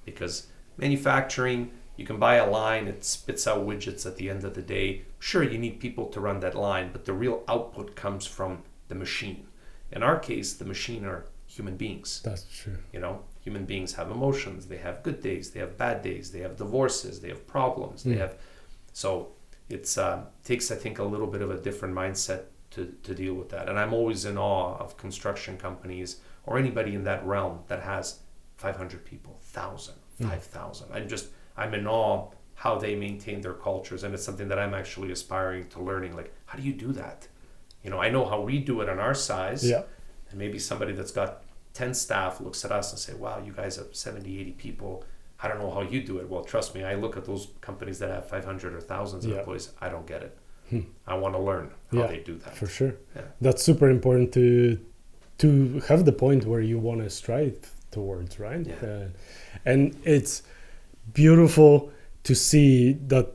because manufacturing, you can buy a line, it spits out widgets at the end of the day. Sure, you need people to run that line, but the real output comes from the machine. In our case, the machine are human beings. That's true. You know, human beings have emotions. They have good days. They have bad days. They have divorces. They have problems. They have, so it's takes, I think, a little bit of a different mindset to deal with that. And I'm always in awe of construction companies or anybody in that realm that has 500 people, 1,000, 5,000. I'm in awe how they maintain their cultures, and it's something that I'm actually aspiring to learning. Like, how do you do that? You know, I know how we do it on our size, and maybe somebody that's got 10 staff looks at us and say, wow, you guys have 70, 80 people. I don't know how you do it. Well, trust me, I look at those companies that have 500 or thousands of employees. I don't get it. I want to learn how they do that. For sure. Yeah. That's super important to have the point where you want to strive towards, right? Yeah. And it's beautiful to see that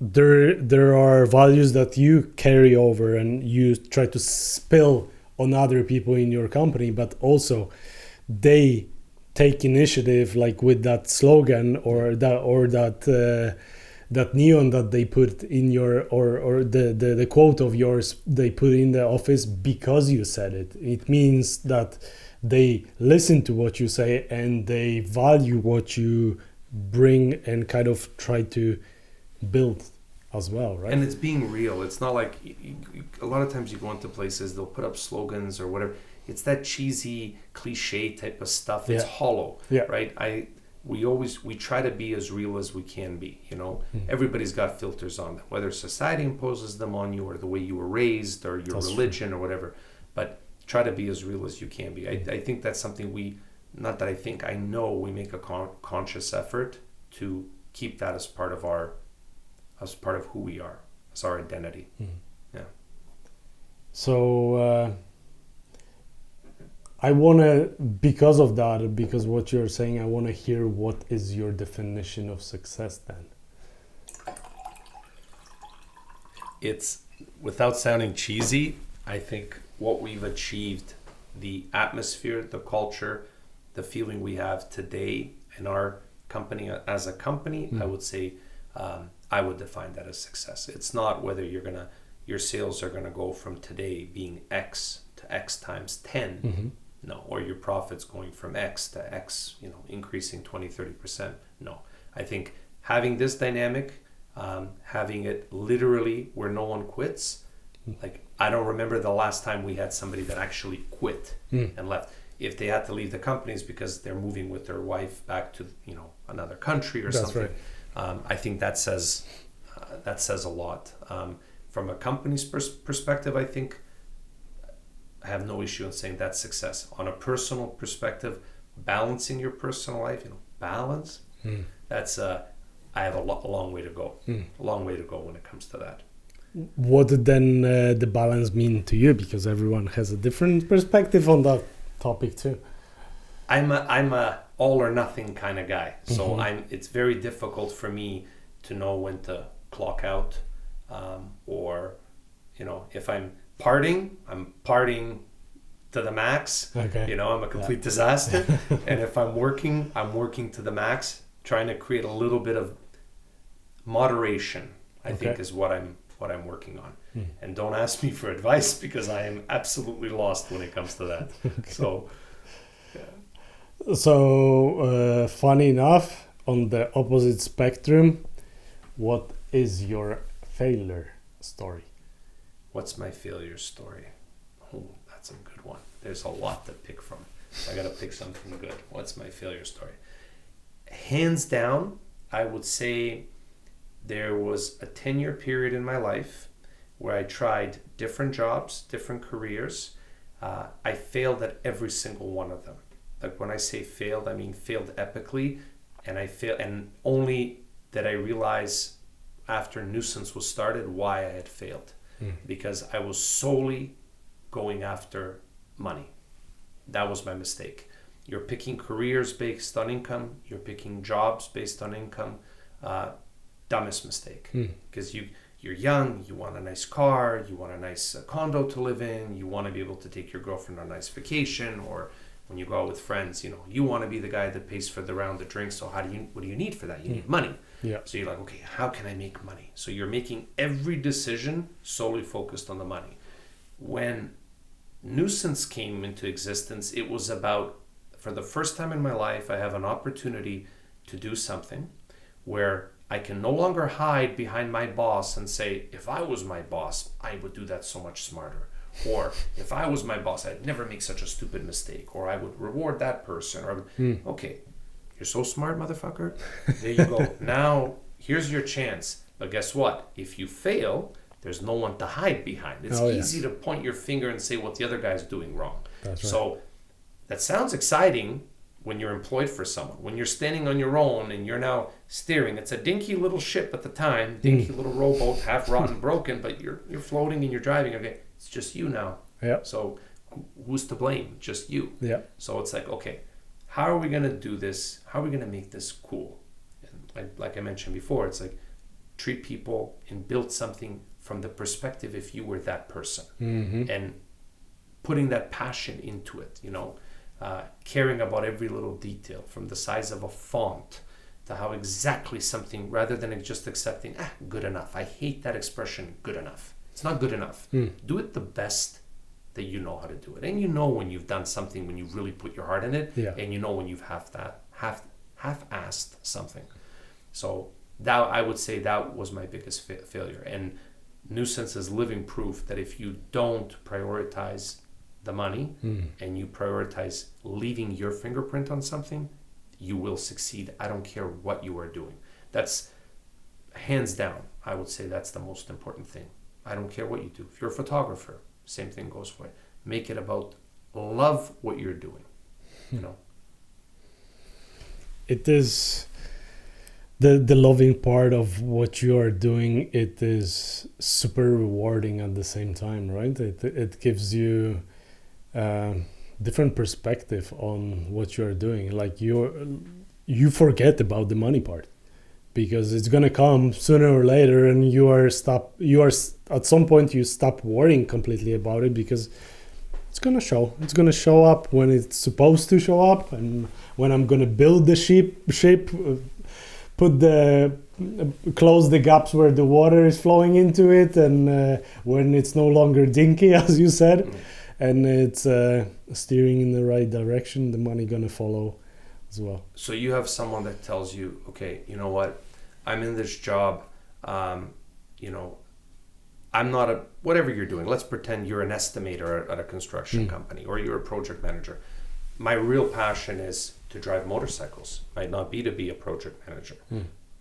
there are values that you carry over and you try to spill on other people in your company, but also they take initiative, like with that slogan or that neon that they put in your or the quote of yours they put in the office because you said it. It means that they listen to what you say and they value what you bring and kind of try to build as well, right? And it's being real. It's not like a lot of times you go into places, they'll put up slogans or whatever. It's that cheesy cliche type of stuff. It's hollow, right? We try to be as real as we can be, you know. Everybody's got filters on them, whether society imposes them on you or the way you were raised or your religion or whatever, but try to be as real as you can be. I think that's something I know we make a conscious effort to keep that as part of who we are, as our identity. Yeah. So I want to, because of that, because what you're saying, I want to hear what is your definition of success then? It's, without sounding cheesy, I think what we've achieved, the atmosphere, the culture, the feeling we have today in our company as a company, I would say, I would define that as success. It's not whether your sales are gonna go from today being X to X times 10, no, or your profits going from X to X, you know, increasing 20, 30%. No, I think having this dynamic, having it literally where no one quits, like I don't remember the last time we had somebody that actually quit and left. If they had to leave the companies because they're moving with their wife back to, you know, another country or something. Right. I think that says a lot. From a company's perspective, I think I have no issue in saying that's success. On a personal perspective, balancing your personal life, balance, that's I have a long way to go. A long way to go when it comes to that. What did then the balance mean to you? Because everyone has a different perspective on that topic too. I'm a all or nothing kind of guy. So it's very difficult for me to know when to clock out, or if I'm partying to the max. Okay. I'm a complete disaster. And if I'm working to the max, trying to create a little bit of moderation, I think is what I'm working on. And don't ask me for advice because I am absolutely lost when it comes to that. So funny enough, on the opposite spectrum, what is your failure story? What's my failure story? Oh, that's a good one. There's a lot to pick from. I gotta pick something good. What's my failure story? Hands down, I would say there was a 10-year period in my life where I tried different jobs, different careers. I failed at every single one of them. Like when I say failed, I mean failed epically, and only that I realize after nuisance was started why I had failed. Because I was solely going after money. That was my mistake. You're picking careers based on income. You're picking jobs based on income. Dumbest mistake. Because you're young, you want a nice car, you want a nice condo to live in, you want to be able to take your girlfriend on a nice vacation, or when you go out with friends, you want to be the guy that pays for the round of drinks. So what do you need for that? You need money. Yeah. So you're like, okay, how can I make money? So you're making every decision solely focused on the money. When nuisance came into existence, it was about, for the first time in my life, I have an opportunity to do something where I can no longer hide behind my boss and say, if I was my boss, I would do that so much smarter. Or if I was my boss, I'd never make such a stupid mistake. Or I would reward that person. Or okay, you're so smart, motherfucker. There you go. Now, here's your chance. But guess what? If you fail, there's no one to hide behind. It's easy to point your finger and say what the other guy's doing wrong. That's right. So that sounds exciting when you're employed for someone. When you're standing on your own and you're now steering, it's a dinky little ship at the time, dinky little rowboat, half rotten, broken, but you're floating and you're driving. Okay, it's just you now. Yeah. So who's to blame? Just you. Yeah. So it's like, okay, how are we going to do this? How are we going to make this cool? And like I mentioned before, it's like treat people and build something from the perspective if you were that person. And putting that passion into it, caring about every little detail, from the size of a font to how exactly something, rather than just accepting, good enough. I hate that expression, good enough. It's not good enough. Do it the best that you know how to do it. And when you've done something, when you've really put your heart in it, and when you've half-assed something. So that, I would say, that was my biggest failure. And nuisance is living proof that if you don't prioritize the money and you prioritize leaving your fingerprint on something, you will succeed. I don't care what you are doing. That's hands down. I would say that's the most important thing. I don't care what you do. If you're a photographer, same thing goes for it. Make it about love what you're doing. It is the loving part of what you are doing. It is super rewarding at the same time, right? It gives you different perspective on what you are doing. Like you forget about the money part because it's gonna come sooner or later, and you are at some point you stop worrying completely about it because it's gonna show. It's gonna show up when it's supposed to show up, and when I'm gonna build the shape, close the gaps where the water is flowing into it, and when it's no longer dinky, as you said, and it's steering in the right direction, the money gonna follow as well. So you have someone that tells you, okay, you know what, I'm in this job, I'm not whatever you're doing. Let's pretend you're an estimator at a construction company, or you're a project manager. My real passion is to drive motorcycles. Might not be to be a project manager.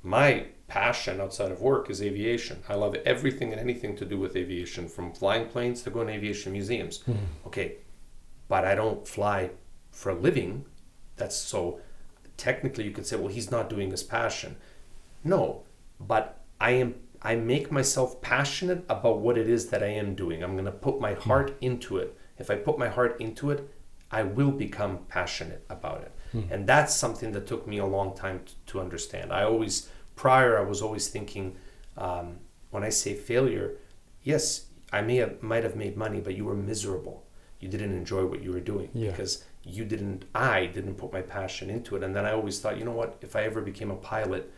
my passion outside of work is aviation. I love everything and anything to do with aviation, from flying planes to going to aviation museums. Okay, but I don't fly for a living. That's so technically you could say, well, he's not doing his passion. No, but I make myself passionate about what it is that I am doing. I'm going to put my heart into it. If I put my heart into it, I will become passionate about it. And that's something that took me a long time to understand. I was always thinking, when I say failure, yes, I might have made money, but you were miserable. You didn't enjoy what you were doing because I didn't put my passion into it. And then I always thought, you know what, if I ever became a pilot,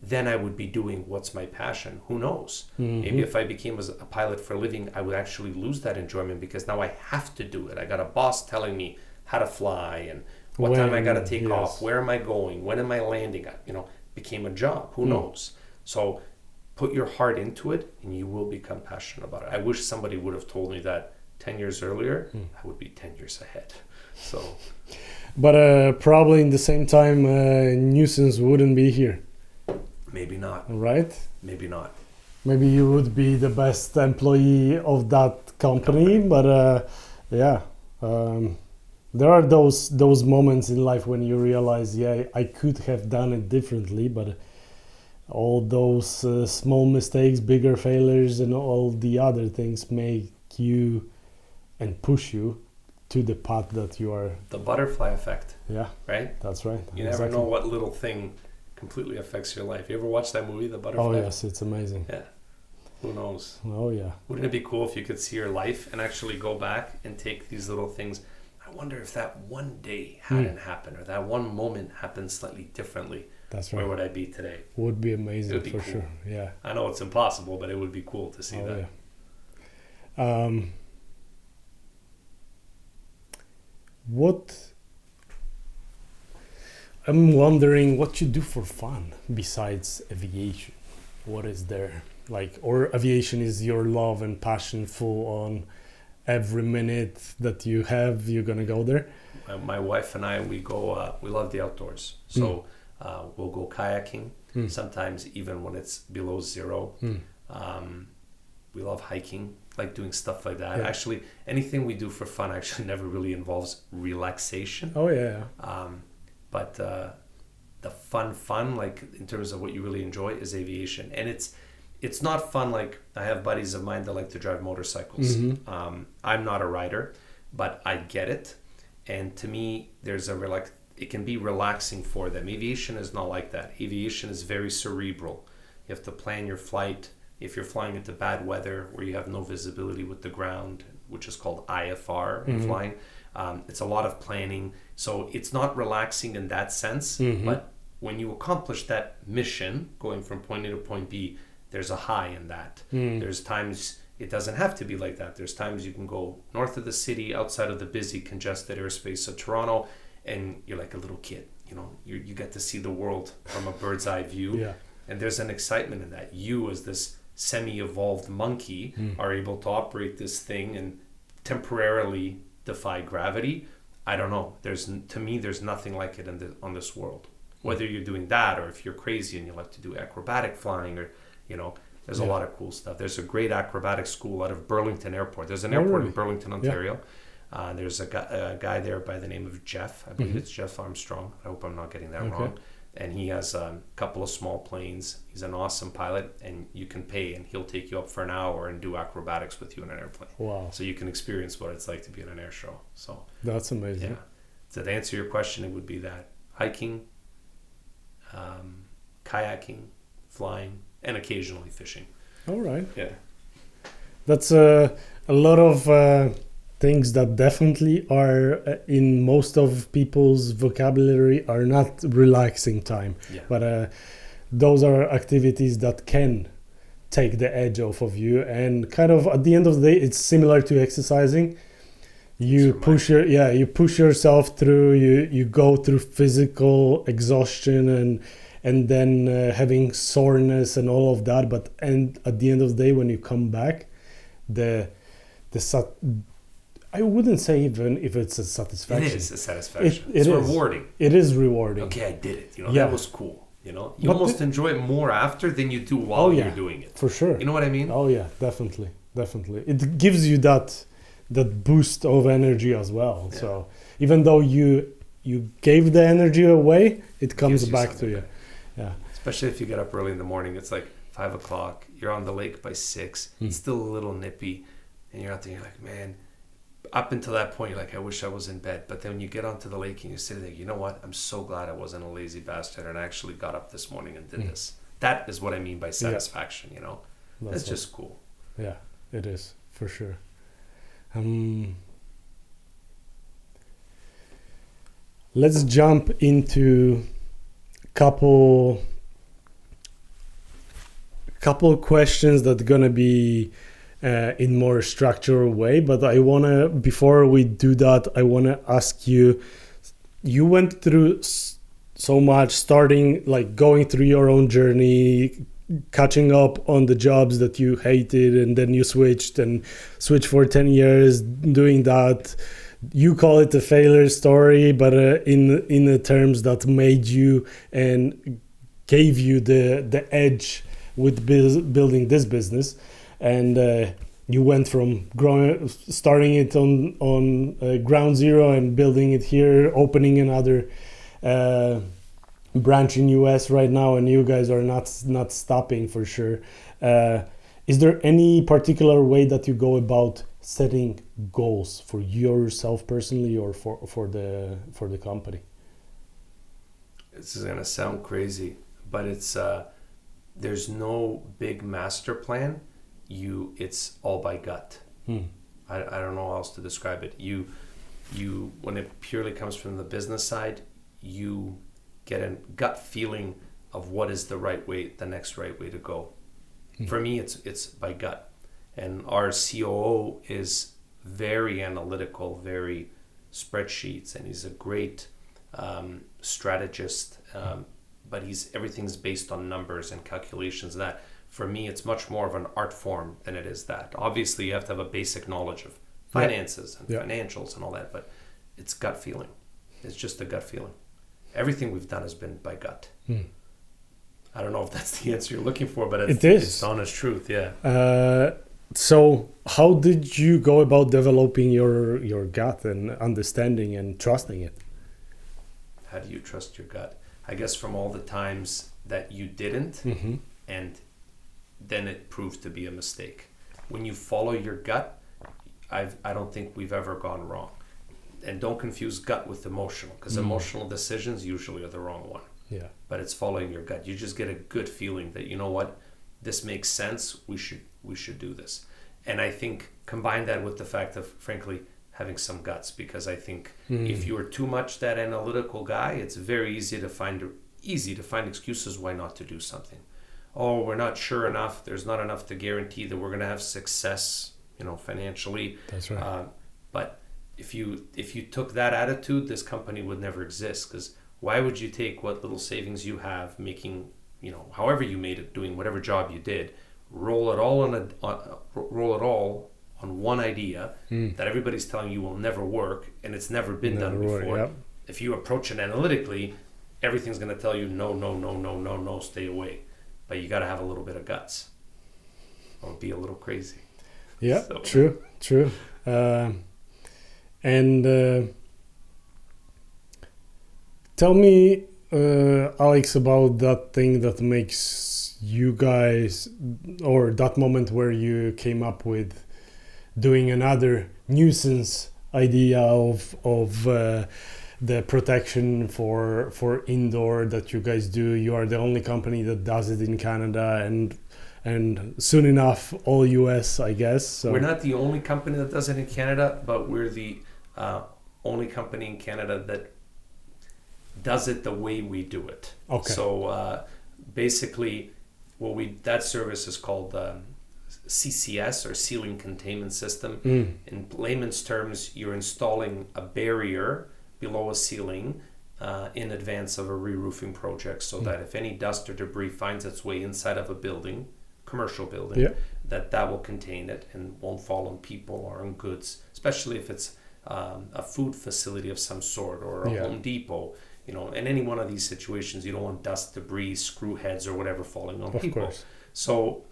then I would be doing what's my passion. Who knows? Maybe if I became a pilot for a living, I would actually lose that enjoyment because now I have to do it. I got a boss telling me how to fly and what time I got to take off, where am I going, when am I landing? Became a job. Who knows? So put your heart into it and you will become passionate about it. I wish somebody would have told me that 10 years earlier. I would be 10 years ahead. So, but probably in the same time, nuisance wouldn't be here. Maybe not. Right? Maybe not. Maybe you would be the best employee of that company. But there are those moments in life when you realize, I could have done it differently, but all those small mistakes, bigger failures, and all the other things make you and push you to the path that you are. The butterfly effect. Yeah. Right? That's right. You never know what little thing completely affects your life. You ever watch that movie, The Butterfly? Oh yes, it's amazing. Yeah. Who knows? Oh yeah. Wouldn't it be cool if you could see your life and actually go back and take these little things? I wonder if that one day hadn't happened or that one moment happened slightly differently. That's right. Where would I be today? Would be amazing. It would be for cool. Sure. Yeah. I know it's impossible, but it would be cool to see that. Yeah. What I'm wondering what you do for fun besides aviation. What is there like, or aviation is your love and passion full on every minute that you have, you're gonna go there? My wife and I, we go, we love the outdoors. So we'll go kayaking, sometimes even when it's below zero. We love hiking, like doing stuff like that. Actually, anything we do for fun actually never really involves relaxation. Oh yeah. But the fun, like in terms of what you really enjoy, is aviation. And it's not fun like I have buddies of mine that like to drive motorcycles. I'm not a rider, but I get it. And to me, there's it can be relaxing for them. Aviation is not like that. Aviation is very cerebral. You have to plan your flight. If you're flying into bad weather where you have no visibility with the ground, which is called IFR in flying, it's a lot of planning. So it's not relaxing in that sense. But when you accomplish that mission, going from point A to point B, there's a high in that. There's times it doesn't have to be like that. There's times you can go north of the city, outside of the busy, congested airspace of Toronto, and you're like a little kid. You get to see the world from a bird's eye view. And there's an excitement in that. You, as this semi-evolved monkey, are able to operate this thing and temporarily defy gravity. I don't know. To me, there's nothing like it on this world. Whether you're doing that or if you're crazy and you like to do acrobatic flying, or there's a lot of cool stuff. There's a great acrobatic school out of Burlington Airport. There's an airport in Burlington, Ontario. There's a guy there by the name of Jeff. I believe it's Jeff Armstrong. I hope I'm not getting that wrong. And he has a couple of small planes. He's an awesome pilot, and you can pay, and he'll take you up for an hour and do acrobatics with you in an airplane. Wow! So you can experience what it's like to be in an air show. So that's amazing. Yeah. So to answer your question, it would be that hiking, kayaking, flying, and occasionally fishing. All right. Yeah. That's a lot of things that definitely are in most of people's vocabulary are not relaxing time. But those are activities that can take the edge off of you, and kind of at the end of the day, it's similar to exercising. You push yourself through, you go through physical exhaustion and then having soreness and all of that, but at the end of the day, when you come back, I wouldn't say even if it's a satisfaction. It is a satisfaction. It's rewarding. It is rewarding. Okay, I did it. That was cool. You know, you But almost enjoy it more after than you do while you're doing it. For sure. You know what I mean? Oh yeah, definitely. It gives you that boost of energy as well. Yeah. So even though you gave the energy away, it comes Gives you back to something you. back. Yeah. Especially if you get up early in the morning. It's like 5 o'clock. You're on the lake by 6. It's still a little nippy, and you're out there. You're like, man. Up until that point, you're like, I wish I was in bed. But then when you get onto the lake and you sit there, you know what? I'm so glad I wasn't a lazy bastard and I actually got up this morning and did this. That is what I mean by satisfaction. You know, that's just cool. Yeah, it is for sure. Let's jump into couple questions that are gonna be in more structural way, but before we do that, I wanna ask you. You went through so much, starting like going through your own journey, catching up on the jobs that you hated, and then you switched for 10 years doing that. You call it a failure story, but in the terms that made you and gave you the edge with building this business. And you went from starting it on ground zero and building it here, opening another branch in US right now, and you guys are not stopping for sure. Is there any particular way that you go about setting goals for yourself personally or for the company? This is gonna sound crazy, but it's there's no big master plan. It's all by gut. I don't know how else to describe it. You when it purely comes from the business side, you get a gut feeling of what is the next right way to go. For me, it's by gut. And our COO is very analytical, very spreadsheets, and he's a great strategist. But everything's based on numbers and calculations. That for me, it's much more of an art form than it is that. Obviously, you have to have a basic knowledge of finances and financials and all that, but it's gut feeling. It's just a gut feeling. Everything we've done has been by gut. I don't know if that's the answer you're looking for, but it's honest truth. Yeah. So how did you go about developing your gut and understanding and trusting it? How do you trust your gut? I guess from all the times that you didn't, and then it proved to be a mistake. When you follow your gut, I don't think we've ever gone wrong. And don't confuse gut with emotional, because emotional decisions usually are the wrong one. Yeah. But it's following your gut. You just get a good feeling that, you know what, this makes sense. We should do this. And I think combine that with the fact of, frankly, having some guts, because I think if you are too much that analytical guy, it's very easy to find excuses why not to do something. Oh, we're not sure enough. There's not enough to guarantee that we're going to have success, financially. That's right. But if you took that attitude, this company would never exist. Because why would you take what little savings you have, making, however you made it, doing whatever job you did, roll it all on one idea that everybody's telling you will never work, and it's never been done before. Yep. If you approach it analytically, everything's going to tell you no, stay away. But you got to have a little bit of guts, or be a little crazy. Yeah, so. True. Tell me, Alex, about that thing that makes you guys, or that moment where you came up with doing another nuisance idea of the protection for indoor that you guys do. You are the only company that does it in Canada, and soon enough all US, I guess. So. We're not the only company that does it in Canada, but we're the only company in Canada that does it the way we do it. Okay. So basically, that service is called CCS, or ceiling containment system. In layman's terms, you're installing a barrier below a ceiling in advance of a re-roofing project, so that if any dust or debris finds its way inside of a building, commercial building, that will contain it and won't fall on people or on goods, especially if it's a food facility of some sort or a Home Depot. in any one of these situations, you don't want dust, debris, screw heads, or whatever falling on people. Of course. So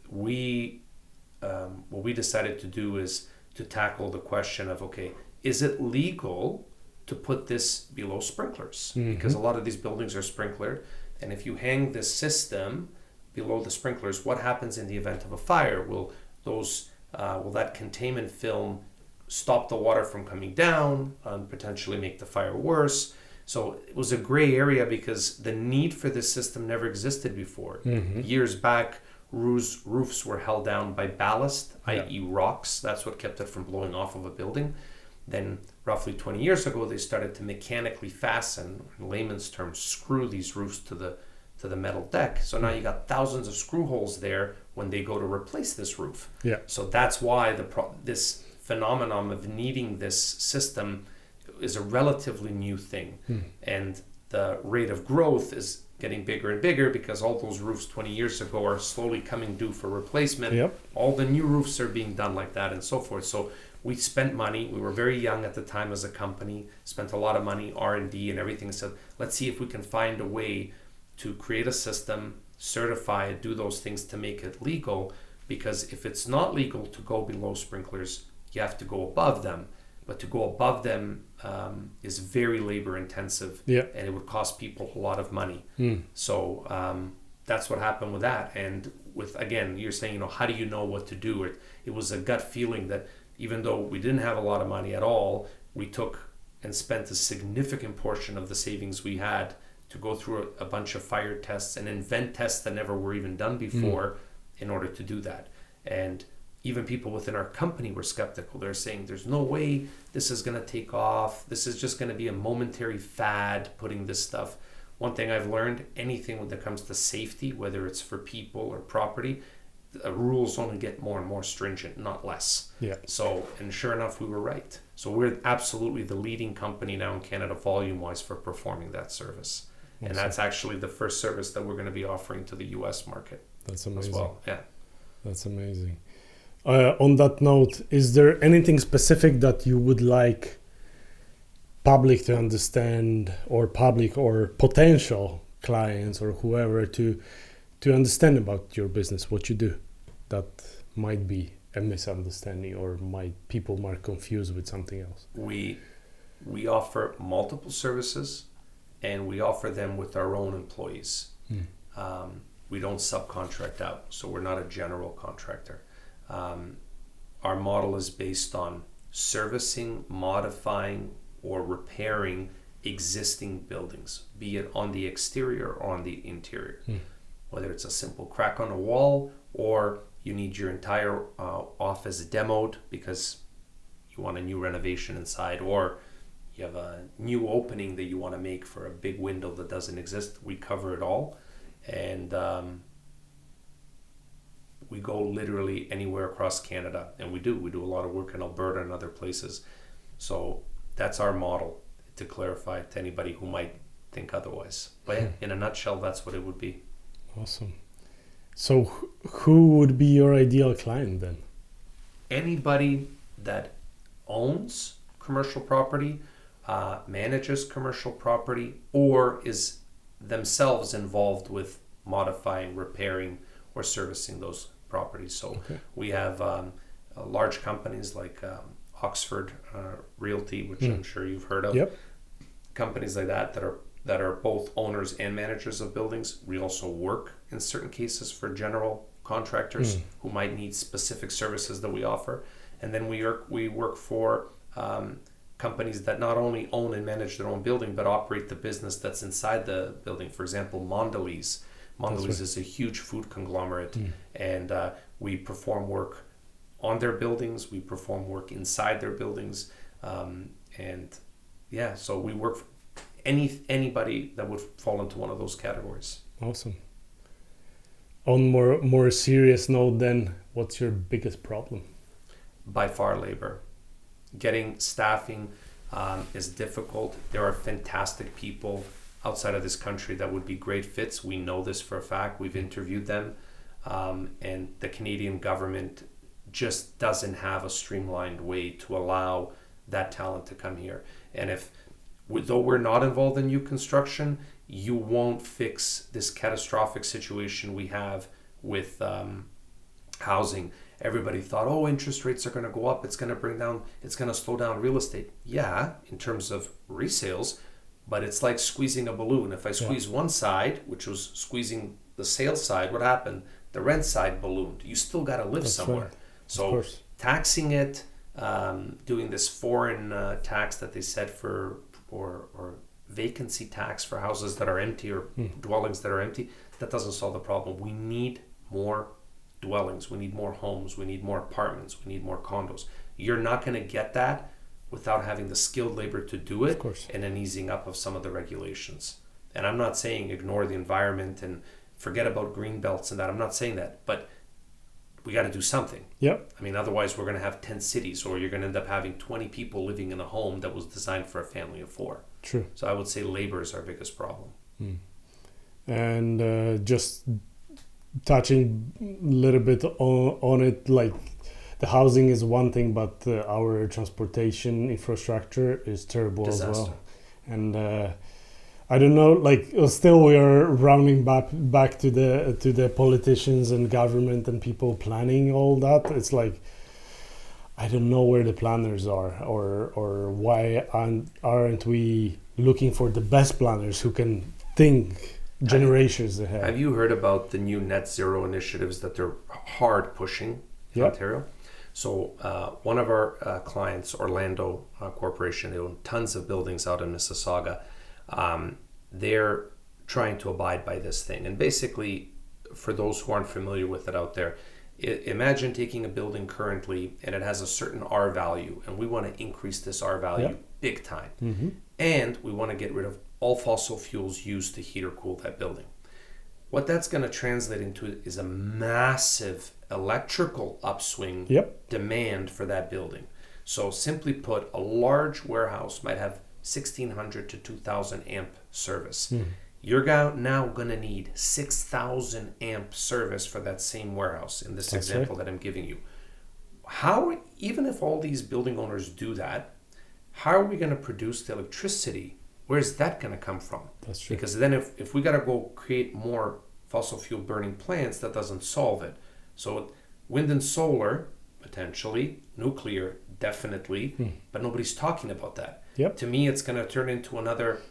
what we decided to do is to tackle the question of, okay, is it legal to put this below sprinklers? Because a lot of these buildings are sprinklered, and if you hang this system below the sprinklers, what happens in the event of a fire? Will that containment film stop the water from coming down and potentially make the fire worse? So it was a gray area because the need for this system never existed before. Years back, roofs were held down by ballast, i.e. rocks. That's what kept it from blowing off of a building. Then roughly 20 years ago, they started to mechanically fasten, in layman's terms, screw these roofs to the metal deck. So now you got thousands of screw holes there when they go to replace this roof. Yeah. So that's why this phenomenon of needing this system is a relatively new thing. And the rate of growth is getting bigger and bigger because all those roofs 20 years ago are slowly coming due for replacement. Yep. All the new roofs are being done like that and so forth. So we spent money. We were very young at the time as a company, spent a lot of money, R&D and everything. So let's see if we can find a way to create a system, certify it, do those things to make it legal. Because if it's not legal to go below sprinklers, you have to go above them. But to go above them is very labor intensive, and it would cost people a lot of money. So that's what happened with that. And with, again, you're saying, how do you know what to do? It was a gut feeling that even though we didn't have a lot of money at all, we took and spent a significant portion of the savings we had to go through a bunch of fire tests and invent tests that never were even done before in order to do that. And even people within our company were skeptical. They're saying there's no way this is going to take off. This is just going to be a momentary fad, putting this stuff. One thing I've learned, anything when it comes to safety, whether it's for people or property, the rules only get more and more stringent, not less. Yeah. So, and sure enough, we were right. So we're absolutely the leading company now in Canada volume-wise for performing that service. Awesome. And that's actually the first service that we're going to be offering to the US market. That's amazing. As well. Yeah. That's amazing. On that note, is there anything specific that you would like public to understand, or public or potential clients or whoever to understand about your business, what you do, that might be a misunderstanding or people might confuse with something else? We offer multiple services, and we offer them with our own employees. We don't subcontract out, so we're not a general contractor. Our model is based on servicing, modifying, or repairing existing buildings, be it on the exterior or on the interior. Whether it's a simple crack on a wall, or you need your entire office demoed because you want a new renovation inside, or you have a new opening that you want to make for a big window that doesn't exist. We cover it all. And we go literally anywhere across Canada, and we do a lot of work in Alberta and other places. So that's our model, to clarify to anybody who might think otherwise. But yeah, in a nutshell, that's what it would be. Awesome. So who would be your ideal client then? Anybody that owns commercial property, manages commercial property, or is themselves involved with modifying, repairing, or servicing those properties. So we have large companies like Oxford Realty, which I'm sure you've heard of. Yep. Companies like that are both owners and managers of buildings. We also work in certain cases for general contractors who might need specific services that we offer. And then we work for companies that not only own and manage their own building, but operate the business that's inside the building. For example, Mondelez. Mondelez is a huge food conglomerate, and we perform work on their buildings. We perform work inside their buildings, so we work for anybody that would fall into one of those categories. Awesome. On more serious note, then, what's your biggest problem? By far, labor. Getting staffing is difficult. There are fantastic people outside of this country that would be great fits. We know this for a fact. We've interviewed them, and the Canadian government just doesn't have a streamlined way to allow that talent to come here. And if though we're not involved in new construction, you won't fix this catastrophic situation we have with housing. Everybody thought, oh, interest rates are going to go up. It's going to slow down real estate. Yeah, in terms of resales, but it's like squeezing a balloon. If I squeeze one side, which was squeezing the sales side, what happened? The rent side ballooned. You still got to live somewhere. Right. So taxing it, doing this foreign tax that they set for, or vacancy tax for houses that are empty or dwellings that are empty, that doesn't solve the problem. We need more dwellings, we need more homes, we need more apartments, we need more condos. You're not going to get that without having the skilled labor to do it, and an easing up of some of the regulations. And I'm not saying ignore the environment and forget about green belts and that. I'm not saying that, but we got to do something. Yep. I mean, otherwise we're going to have 10 cities, or you're going to end up having 20 people living in a home that was designed for a family of 4. True. So I would say labor is our biggest problem. And just touching a little bit on it, like the housing is one thing, but our transportation infrastructure is terrible as well. And I don't know, like still we are rounding back to the politicians and government and people planning all that. It's like, I don't know where the planners are, or why aren't we looking for the best planners who can think generations ahead. Have you heard about the new net zero initiatives that they're hard pushing in Ontario? So one of our clients, Orlando Corporation, they own tons of buildings out in Mississauga. They're trying to abide by this thing. And basically, for those who aren't familiar with it out there, imagine taking a building currently and it has a certain R value, and we want to increase this R value big time. Mm-hmm. And we want to get rid of all fossil fuels used to heat or cool that building. What that's going to translate into is a massive electrical upswing demand for that building. So simply put, a large warehouse might have 1,600 to 2,000 amp service. You're now going to need 6,000 amp service for that same warehouse in this example that I'm giving you. How, even if all these building owners do that, how are we going to produce the electricity? Where's that going to come from? That's true. Because then if we got to go create more fossil fuel burning plants, that doesn't solve it. So wind and solar, potentially, nuclear, definitely, but nobody's talking about that. To me, it's going to turn into another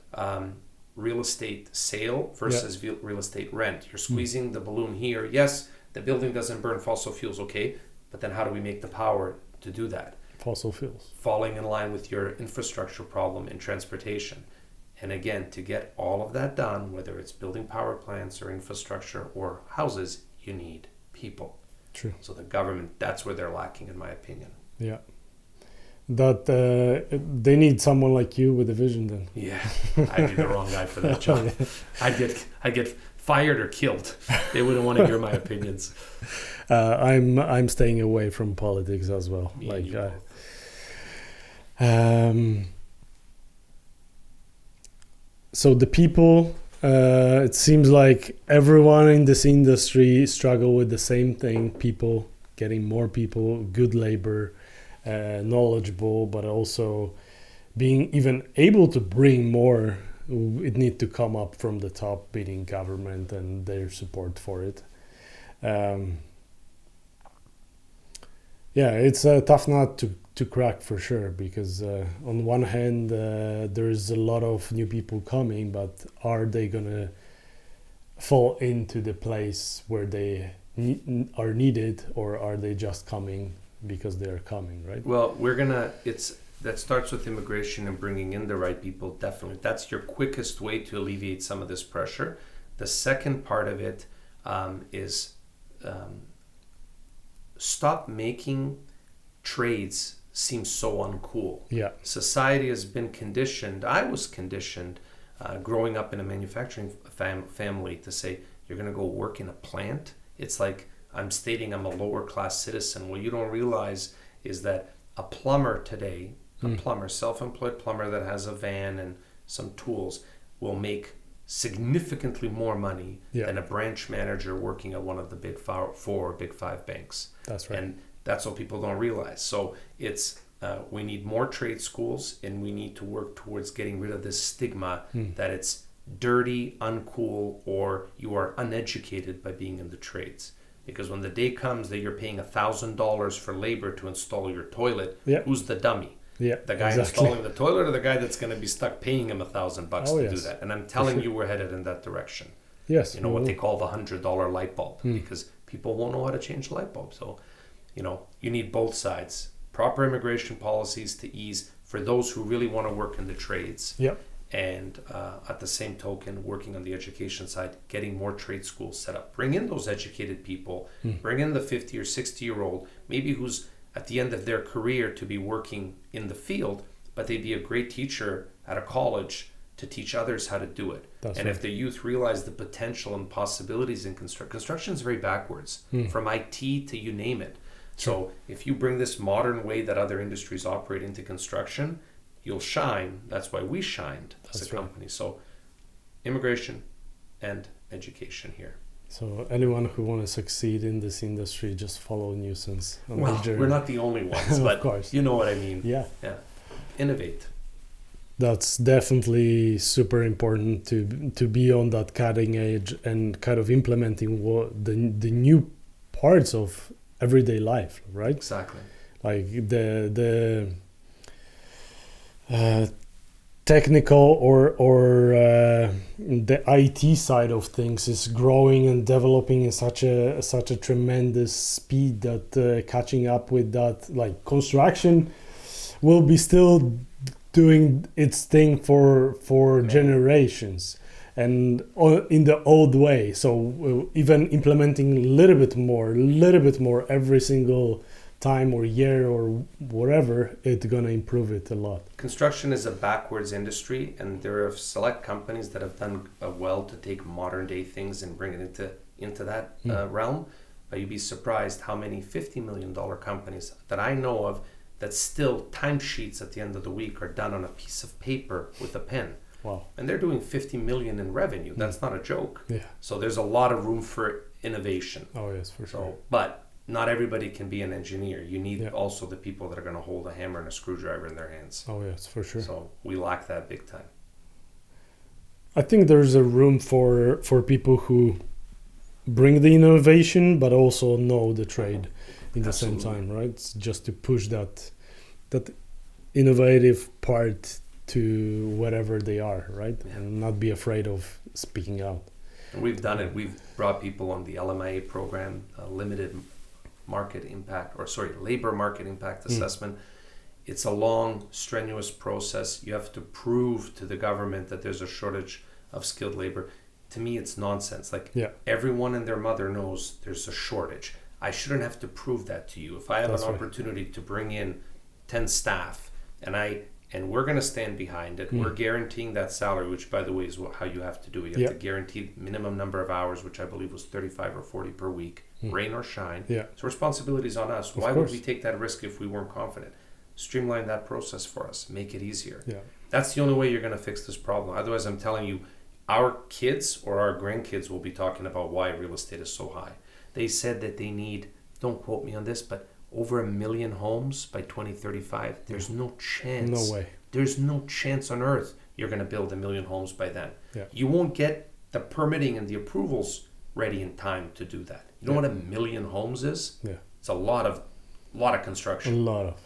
real estate sale versus real estate rent. You're squeezing the balloon here. Yes, the building doesn't burn fossil fuels, okay, but then how do we make the power to do that? Fossil fuels. Falling in line with your infrastructure problem in transportation. And again, to get all of that done, whether it's building power plants or infrastructure or houses, you need people. True. So the government, that's where they're lacking, in my opinion. Yeah. That they need someone like you with a vision then. Yeah, I'd be the wrong guy for that job. I'd get fired or killed. They wouldn't want to hear my opinions. I'm staying away from politics as well. So the people, it seems like everyone in this industry struggle with the same thing. People, getting more people, good labor, knowledgeable, but also being even able to bring more. It needs to come up from the top, being government and their support for it. It's a tough nut to crack for sure, because on one hand there's a lot of new people coming, but are they gonna fall into the place where they are needed, or are they just coming because they are coming, right? Well, that starts with immigration and bringing in the right people. Definitely, that's your quickest way to alleviate some of this pressure. The second part of it is stop making trades seem so uncool. Yeah. Society has been conditioned. I was conditioned growing up in a manufacturing family to say, you're going to go work in a plant. It's like I'm stating I'm a lower class citizen. What you don't realize is that a plumber today, self-employed plumber that has a van and some tools, will make significantly more money than a branch manager working at one of the big 4 or big 5 banks. That's right. And That's what people don't realize. So it's we need more trade schools, and we need to work towards getting rid of this stigma that it's dirty, uncool, or you are uneducated by being in the trades. Because when the day comes that you're paying $1,000 for labor to install your toilet, who's the dummy? Yeah, the guy installing the toilet, or the guy that's going to be stuck paying him $1,000 to do that? And I'm telling you, we're headed in that direction. Yes, you know what they call the $100 light bulb, because people won't know how to change the light bulb. So, you know, you need both sides. Proper immigration policies to ease for those who really want to work in the trades. Yeah. And at the same token, working on the education side, getting more trade schools set up. Bring in those educated people. Bring in the 50 or 60-year-old, maybe who's at the end of their career to be working in the field, but they'd be a great teacher at a college to teach others how to do it. If the youth realize the potential and possibilities in construction is very backwards, from IT to you name it. So if you bring this modern way that other industries operate into construction, you'll shine. That's why we shined as a company. So immigration and education here. So anyone who want to succeed in this industry, just follow Nuisance. Well, we're not the only ones, but of course. You know what I mean. Yeah. Innovate. That's definitely super important to be on that cutting edge and kind of implementing the new parts of everyday life, right? Exactly. Like the technical or the IT side of things is growing and developing in such a tremendous speed that catching up with that, like construction will be still doing its thing for generations and in the old way. So even implementing a little bit more every single time or year or whatever, it's gonna improve it a lot. Construction is a backwards industry, and there are select companies that have done well to take modern day things and bring it into that realm. But you'd be surprised how many $50 million companies that I know of that still timesheets at the end of the week are done on a piece of paper with a pen. Wow. And they're doing 50 million in revenue. That's not a joke. Yeah. So there's a lot of room for innovation. Oh yes, for sure. But not everybody can be an engineer. You need also the people that are going to hold a hammer and a screwdriver in their hands. Oh yes, for sure. So we lack that big time. I think there's a room for people who bring the innovation but also know the trade in the same time, right? It's just to push that innovative part to wherever they are, right? And not be afraid of speaking out. And we've done it. We've brought people on the LMIA program, labor market impact assessment. It's a long, strenuous process. You have to prove to the government that there's a shortage of skilled labor. To me, it's nonsense. Everyone and their mother knows there's a shortage. I shouldn't have to prove that to you. If I have an opportunity to bring in 10 staff and we're going to stand behind it, we're guaranteeing that salary, which by the way is how you have to do it. You have to guarantee minimum number of hours, which I believe was 35 or 40 per week, rain or shine. So responsibility is on us. Why would we take that risk if we weren't confident? Streamline that process for us. Make it easier. That's the only way you're going to fix this problem. Otherwise, I'm telling you, our kids or our grandkids will be talking about why real estate is so high. They said that they need, don't quote me on this, but over 1 million homes by 2035. There's no chance. No way. There's no chance on earth you're going to build 1 million homes by then. You won't get the permitting and the approvals ready in time to do that. You know what 1 million homes is? It's a lot of construction. A lot of.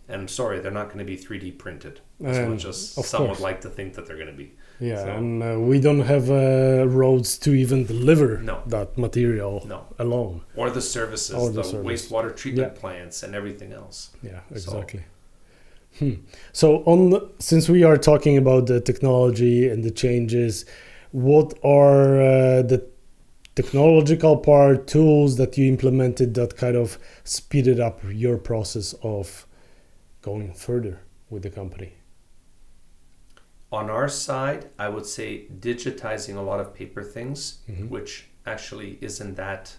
And I'm sorry, they're not going to be 3D printed as much as some would like to think that they're going to be. And we don't have roads to even deliver that material alone. Or the services, wastewater treatment plants and everything else. Yeah, exactly. So since we are talking about the technology and the changes, what are the technological part, tools that you implemented that kind of speeded up your process of going further with the company? On our side, I would say digitizing a lot of paper things, which actually isn't that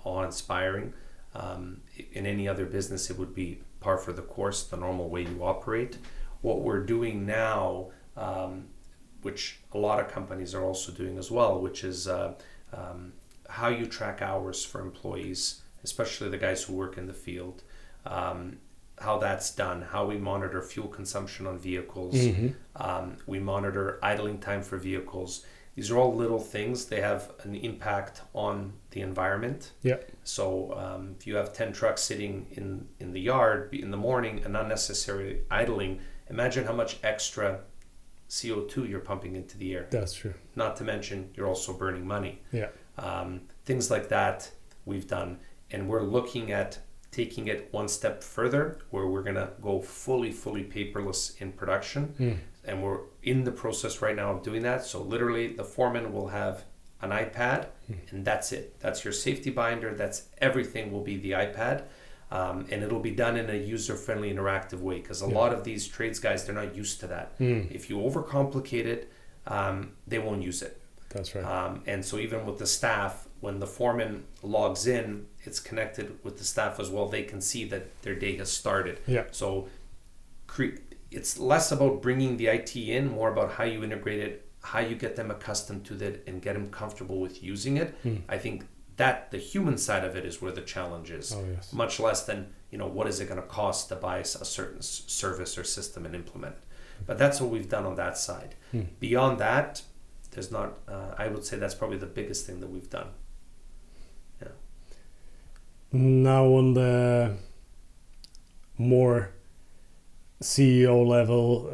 awe-inspiring. In any other business, it would be par for the course, the normal way you operate. What we're doing now, which a lot of companies are also doing as well, which is how you track hours for employees, especially the guys who work in the field. how that's done, how we monitor fuel consumption on vehicles. We monitor idling time for vehicles. These are all little things. They have an impact on the environment. Yeah. So if you have 10 trucks sitting in the yard in the morning and unnecessarily idling, imagine how much extra CO2 you're pumping into the air. That's true. Not to mention you're also burning money. Yeah. Things like that we've done. And we're looking at taking it one step further, where we're going to go fully paperless in production. And we're in the process right now of doing that. So literally the foreman will have an iPad and that's it. That's your safety binder. That's everything will be the iPad. And it'll be done in a user-friendly, interactive way, because a lot of these trades guys, they're not used to that. If you overcomplicate it, they won't use it. That's right. And so even with the staff, when the foreman logs in, it's connected with the staff as well. They can see that their day has started. Yeah. So it's less about bringing the IT in, more about how you integrate it, how you get them accustomed to it and get them comfortable with using it. I think that the human side of it is where the challenge is. Oh, yes. Much less than, what is it going to cost to buy a certain service or system and implement it. But that's what we've done on that side. Beyond that, there's not, I would say that's probably the biggest thing that we've done. Yeah. Now on the more CEO level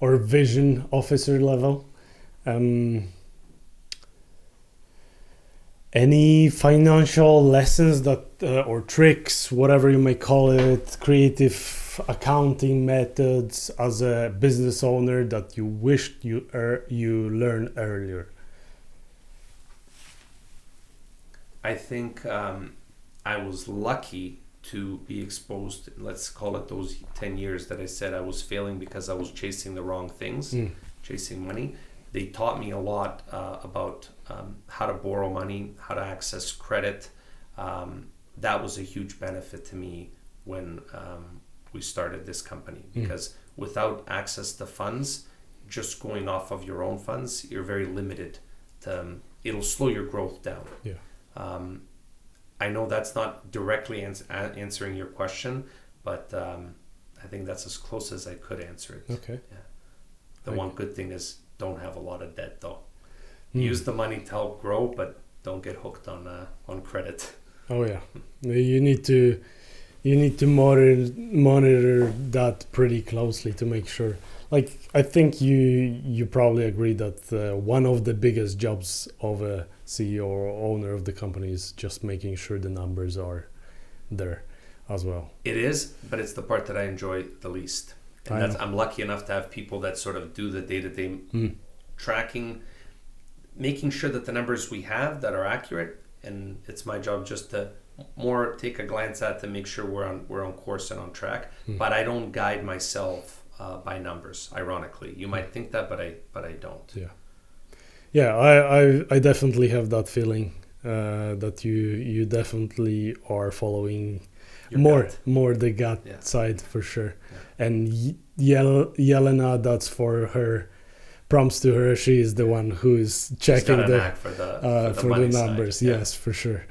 or vision officer level, any financial lessons that or tricks, whatever you may call it, creative accounting methods as a business owner that you wished you learned earlier? I think I was lucky to be exposed, let's call it those 10 years that I said I was failing because I was chasing the wrong things, chasing money. They taught me a lot about how to borrow money, how to access credit. That was a huge benefit to me when we started this company, because without access to funds, just going off of your own funds, you're very limited. It'll slow your growth down. Yeah. I know that's not directly answering your question, but I think that's as close as I could answer it. Okay. Yeah. The one good thing is don't have a lot of debt, though. Use the money to help grow, but don't get hooked on credit. Oh yeah, you need to monitor that pretty closely to make sure. Like, I think you probably agree that one of the biggest jobs of a CEO or owner of the company is just making sure the numbers are there as well. It is, but it's the part that I enjoy the least. And I'm lucky enough to have people that sort of do the day-to-day tracking, making sure that the numbers we have that are accurate, and it's my job just to more take a glance at to make sure we're on course and on track. But I don't guide myself by numbers. Ironically, you might think that, but I don't. Yeah. I definitely have that feeling that you definitely are following more the gut side for sure. Yeah. And Yelena, that's for her. Prompts to her. She is the one who is checking for the numbers. Side. Yes, for sure.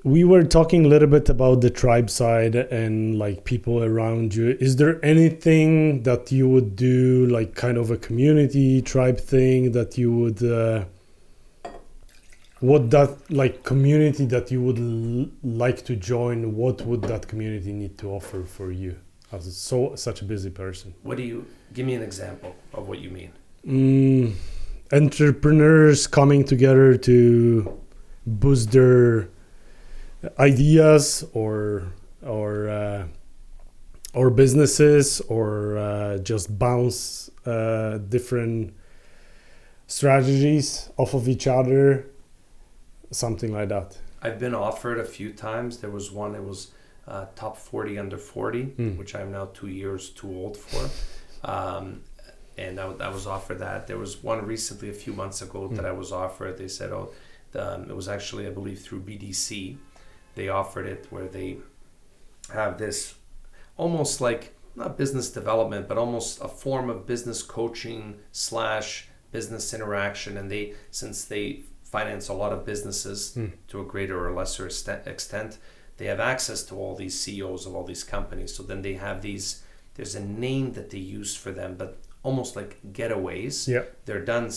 We were talking a little bit about the tribe side and like people around you. Is there anything that you would do, like kind of a community tribe thing that you would what that like community that you would like to join? What would that community need to offer for you as such a busy person? Give me an example of what you mean? Entrepreneurs coming together to boost their ideas or businesses, or just bounce different strategies off of each other, something like that. I've been offered a few times. There was one, it was top 40 under 40, which I'm now 2 years too old for. And I was offered that. There was one recently a few months ago that I was offered. They said, it was actually, I believe, through BDC. They offered it where they have this almost like, not business development, but almost a form of business coaching / business interaction. And since they finance a lot of businesses to a greater or lesser extent. They have access to all these CEOs of all these companies. So then they have these, there's a name that they use for them, but almost like getaways. Yeah. They're done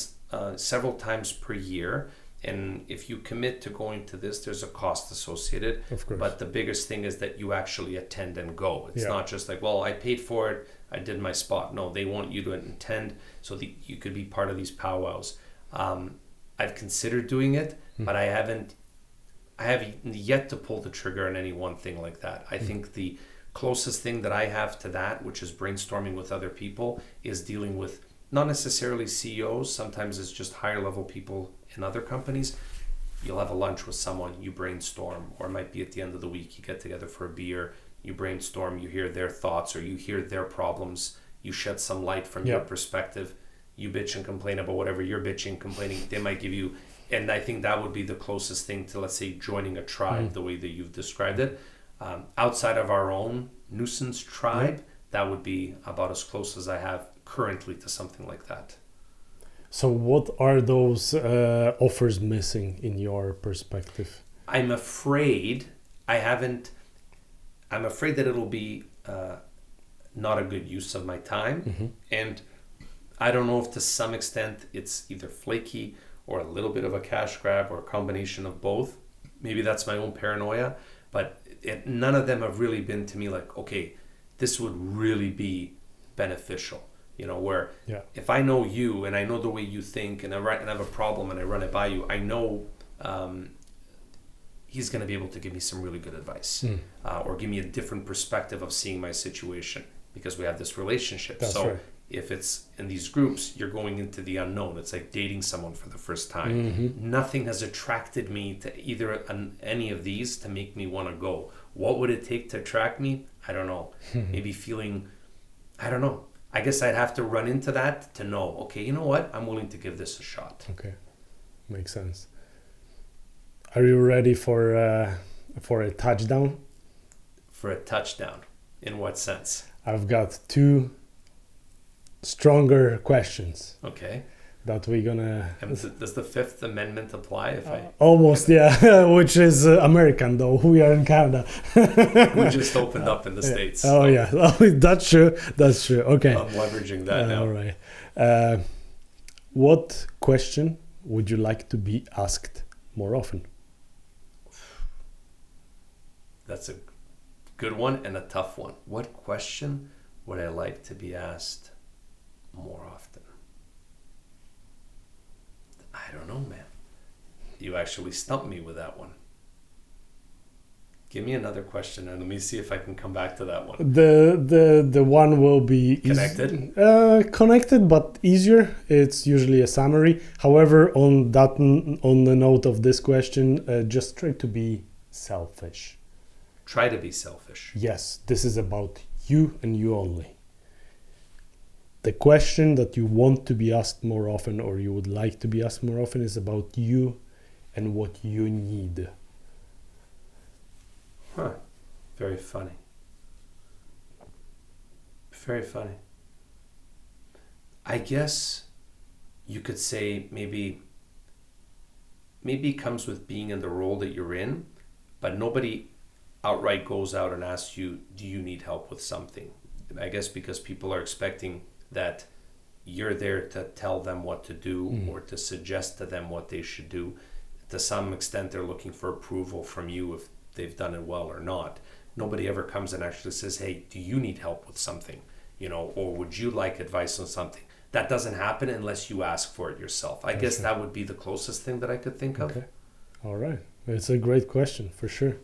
several times per year. And if you commit to going to this, there's a cost associated. Of course. But the biggest thing is that you actually attend and go. It's Yeah. not just like, well, I paid for it, I did my spot. No, they want you to attend so that you could be part of these powwows. I've considered doing it, but I have yet to pull the trigger on any one thing like that. I think the closest thing that I have to that, which is brainstorming with other people, is dealing with not necessarily CEOs. Sometimes it's just higher level people in other companies. You'll have a lunch with someone, you brainstorm, or it might be at the end of the week, you get together for a beer, you brainstorm, you hear their thoughts or you hear their problems, you shed some light from your perspective, you bitch and complain about whatever you're bitching, complaining, they might give you, and I think that would be the closest thing to, let's say, joining a tribe, the way that you've described it. Outside of our own nuisance tribe, that would be about as close as I have currently to something like that. So what are those offers missing in your perspective? I'm afraid that it'll be not a good use of my time. And I don't know if to some extent it's either flaky or a little bit of a cash grab or a combination of both. Maybe that's my own paranoia, but none of them have really been to me like, okay, this would really be beneficial. You know, where if I know you and I know the way you think and I have a problem and I run it by you, I know he's going to be able to give me some really good advice or give me a different perspective of seeing my situation because we have this relationship. That's so right. If it's in these groups, you're going into the unknown. It's like dating someone for the first time. Nothing has attracted me to either any of these to make me want to go. What would it take to attract me? I don't know. Maybe feeling, I don't know. I guess I'd have to run into that to know, okay, you know what? I'm willing to give this a shot. Okay. Makes sense. Are you ready for a touchdown? For a touchdown? In what sense? I've got two stronger questions. Okay. That we're gonna... And does the Fifth Amendment apply if I... Almost, yeah. Which is American, though. We are in Canada. We just opened up in the States. Oh, so yeah. That's true. That's true. Okay. I'm leveraging that now. All right. What question would you like to be asked more often? That's a good one and a tough one. What question would I like to be asked more often? I don't know, man. You actually stumped me with that one. Give me another question and let me see if I can come back to that one. The one will be Connected? Connected, but easier. It's usually a summary. However, on the note of this question, just try to be selfish. Try to be selfish. Yes, this is about you and you only. The question that you want to be asked more often or you would like to be asked more often is about you and what you need. Huh. Very funny. Very funny. I guess you could say maybe it comes with being in the role that you're in, but nobody outright goes out and asks you, do you need help with something? I guess because people are expecting that you're there to tell them what to do or to suggest to them what they should do. To some extent, they're looking for approval from you if they've done it well or not. Nobody ever comes and actually says, hey, do you need help with something? You know, or would you like advice on something? That doesn't happen unless you ask for it yourself. I guess that would be the closest thing that I could think of. Okay. All right. It's a great question for sure.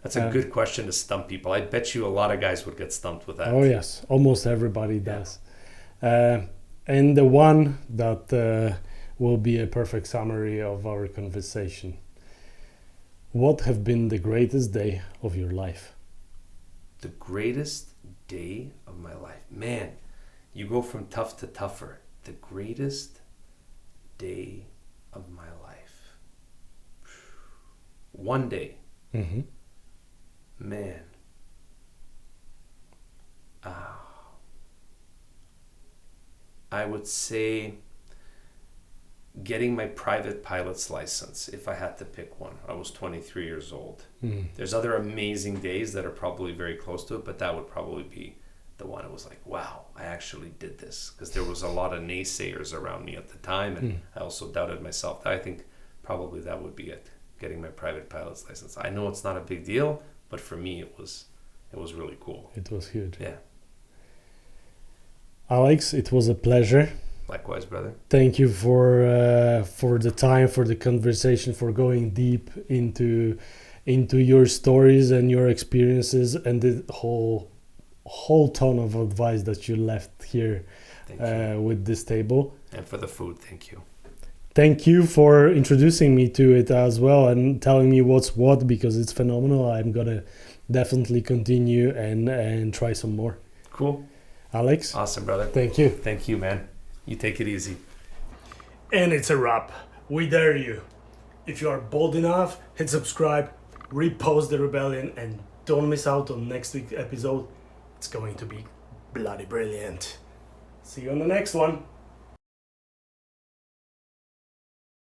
That's a good question to stump people. I bet you a lot of guys would get stumped with that. Oh, yes. Almost everybody does. And the one that will be a perfect summary of our conversation. What have been the greatest day of your life? The greatest day of my life. Man, you go from tough to tougher. The greatest day of my life. One day. Mm-hmm. Man. I would say getting my private pilot's license, if I had to pick one. I was 23 years old. There's other amazing days that are probably very close to it, but that would probably be the one. It was like, wow, I actually did this, because there was a lot of naysayers around me at the time, and I also doubted myself. I think probably that would be it, getting my private pilot's license. I know it's not a big deal, but for me it was really cool. It was huge. Yeah. Alex, it was a pleasure. Likewise, brother. Thank you for the time, for the conversation, for going deep into your stories and your experiences, and the whole ton of advice that you left here with this table. And for the food, thank you. Thank you for introducing me to it as well and telling me what's what, because it's phenomenal. I'm gonna definitely continue and try some more. Cool. Alex? Awesome, brother. Thank you. Thank you, man. You take it easy. And it's a wrap. We dare you. If you are bold enough, hit subscribe, repost the rebellion, and don't miss out on next week's episode. It's going to be bloody brilliant. See you on the next one.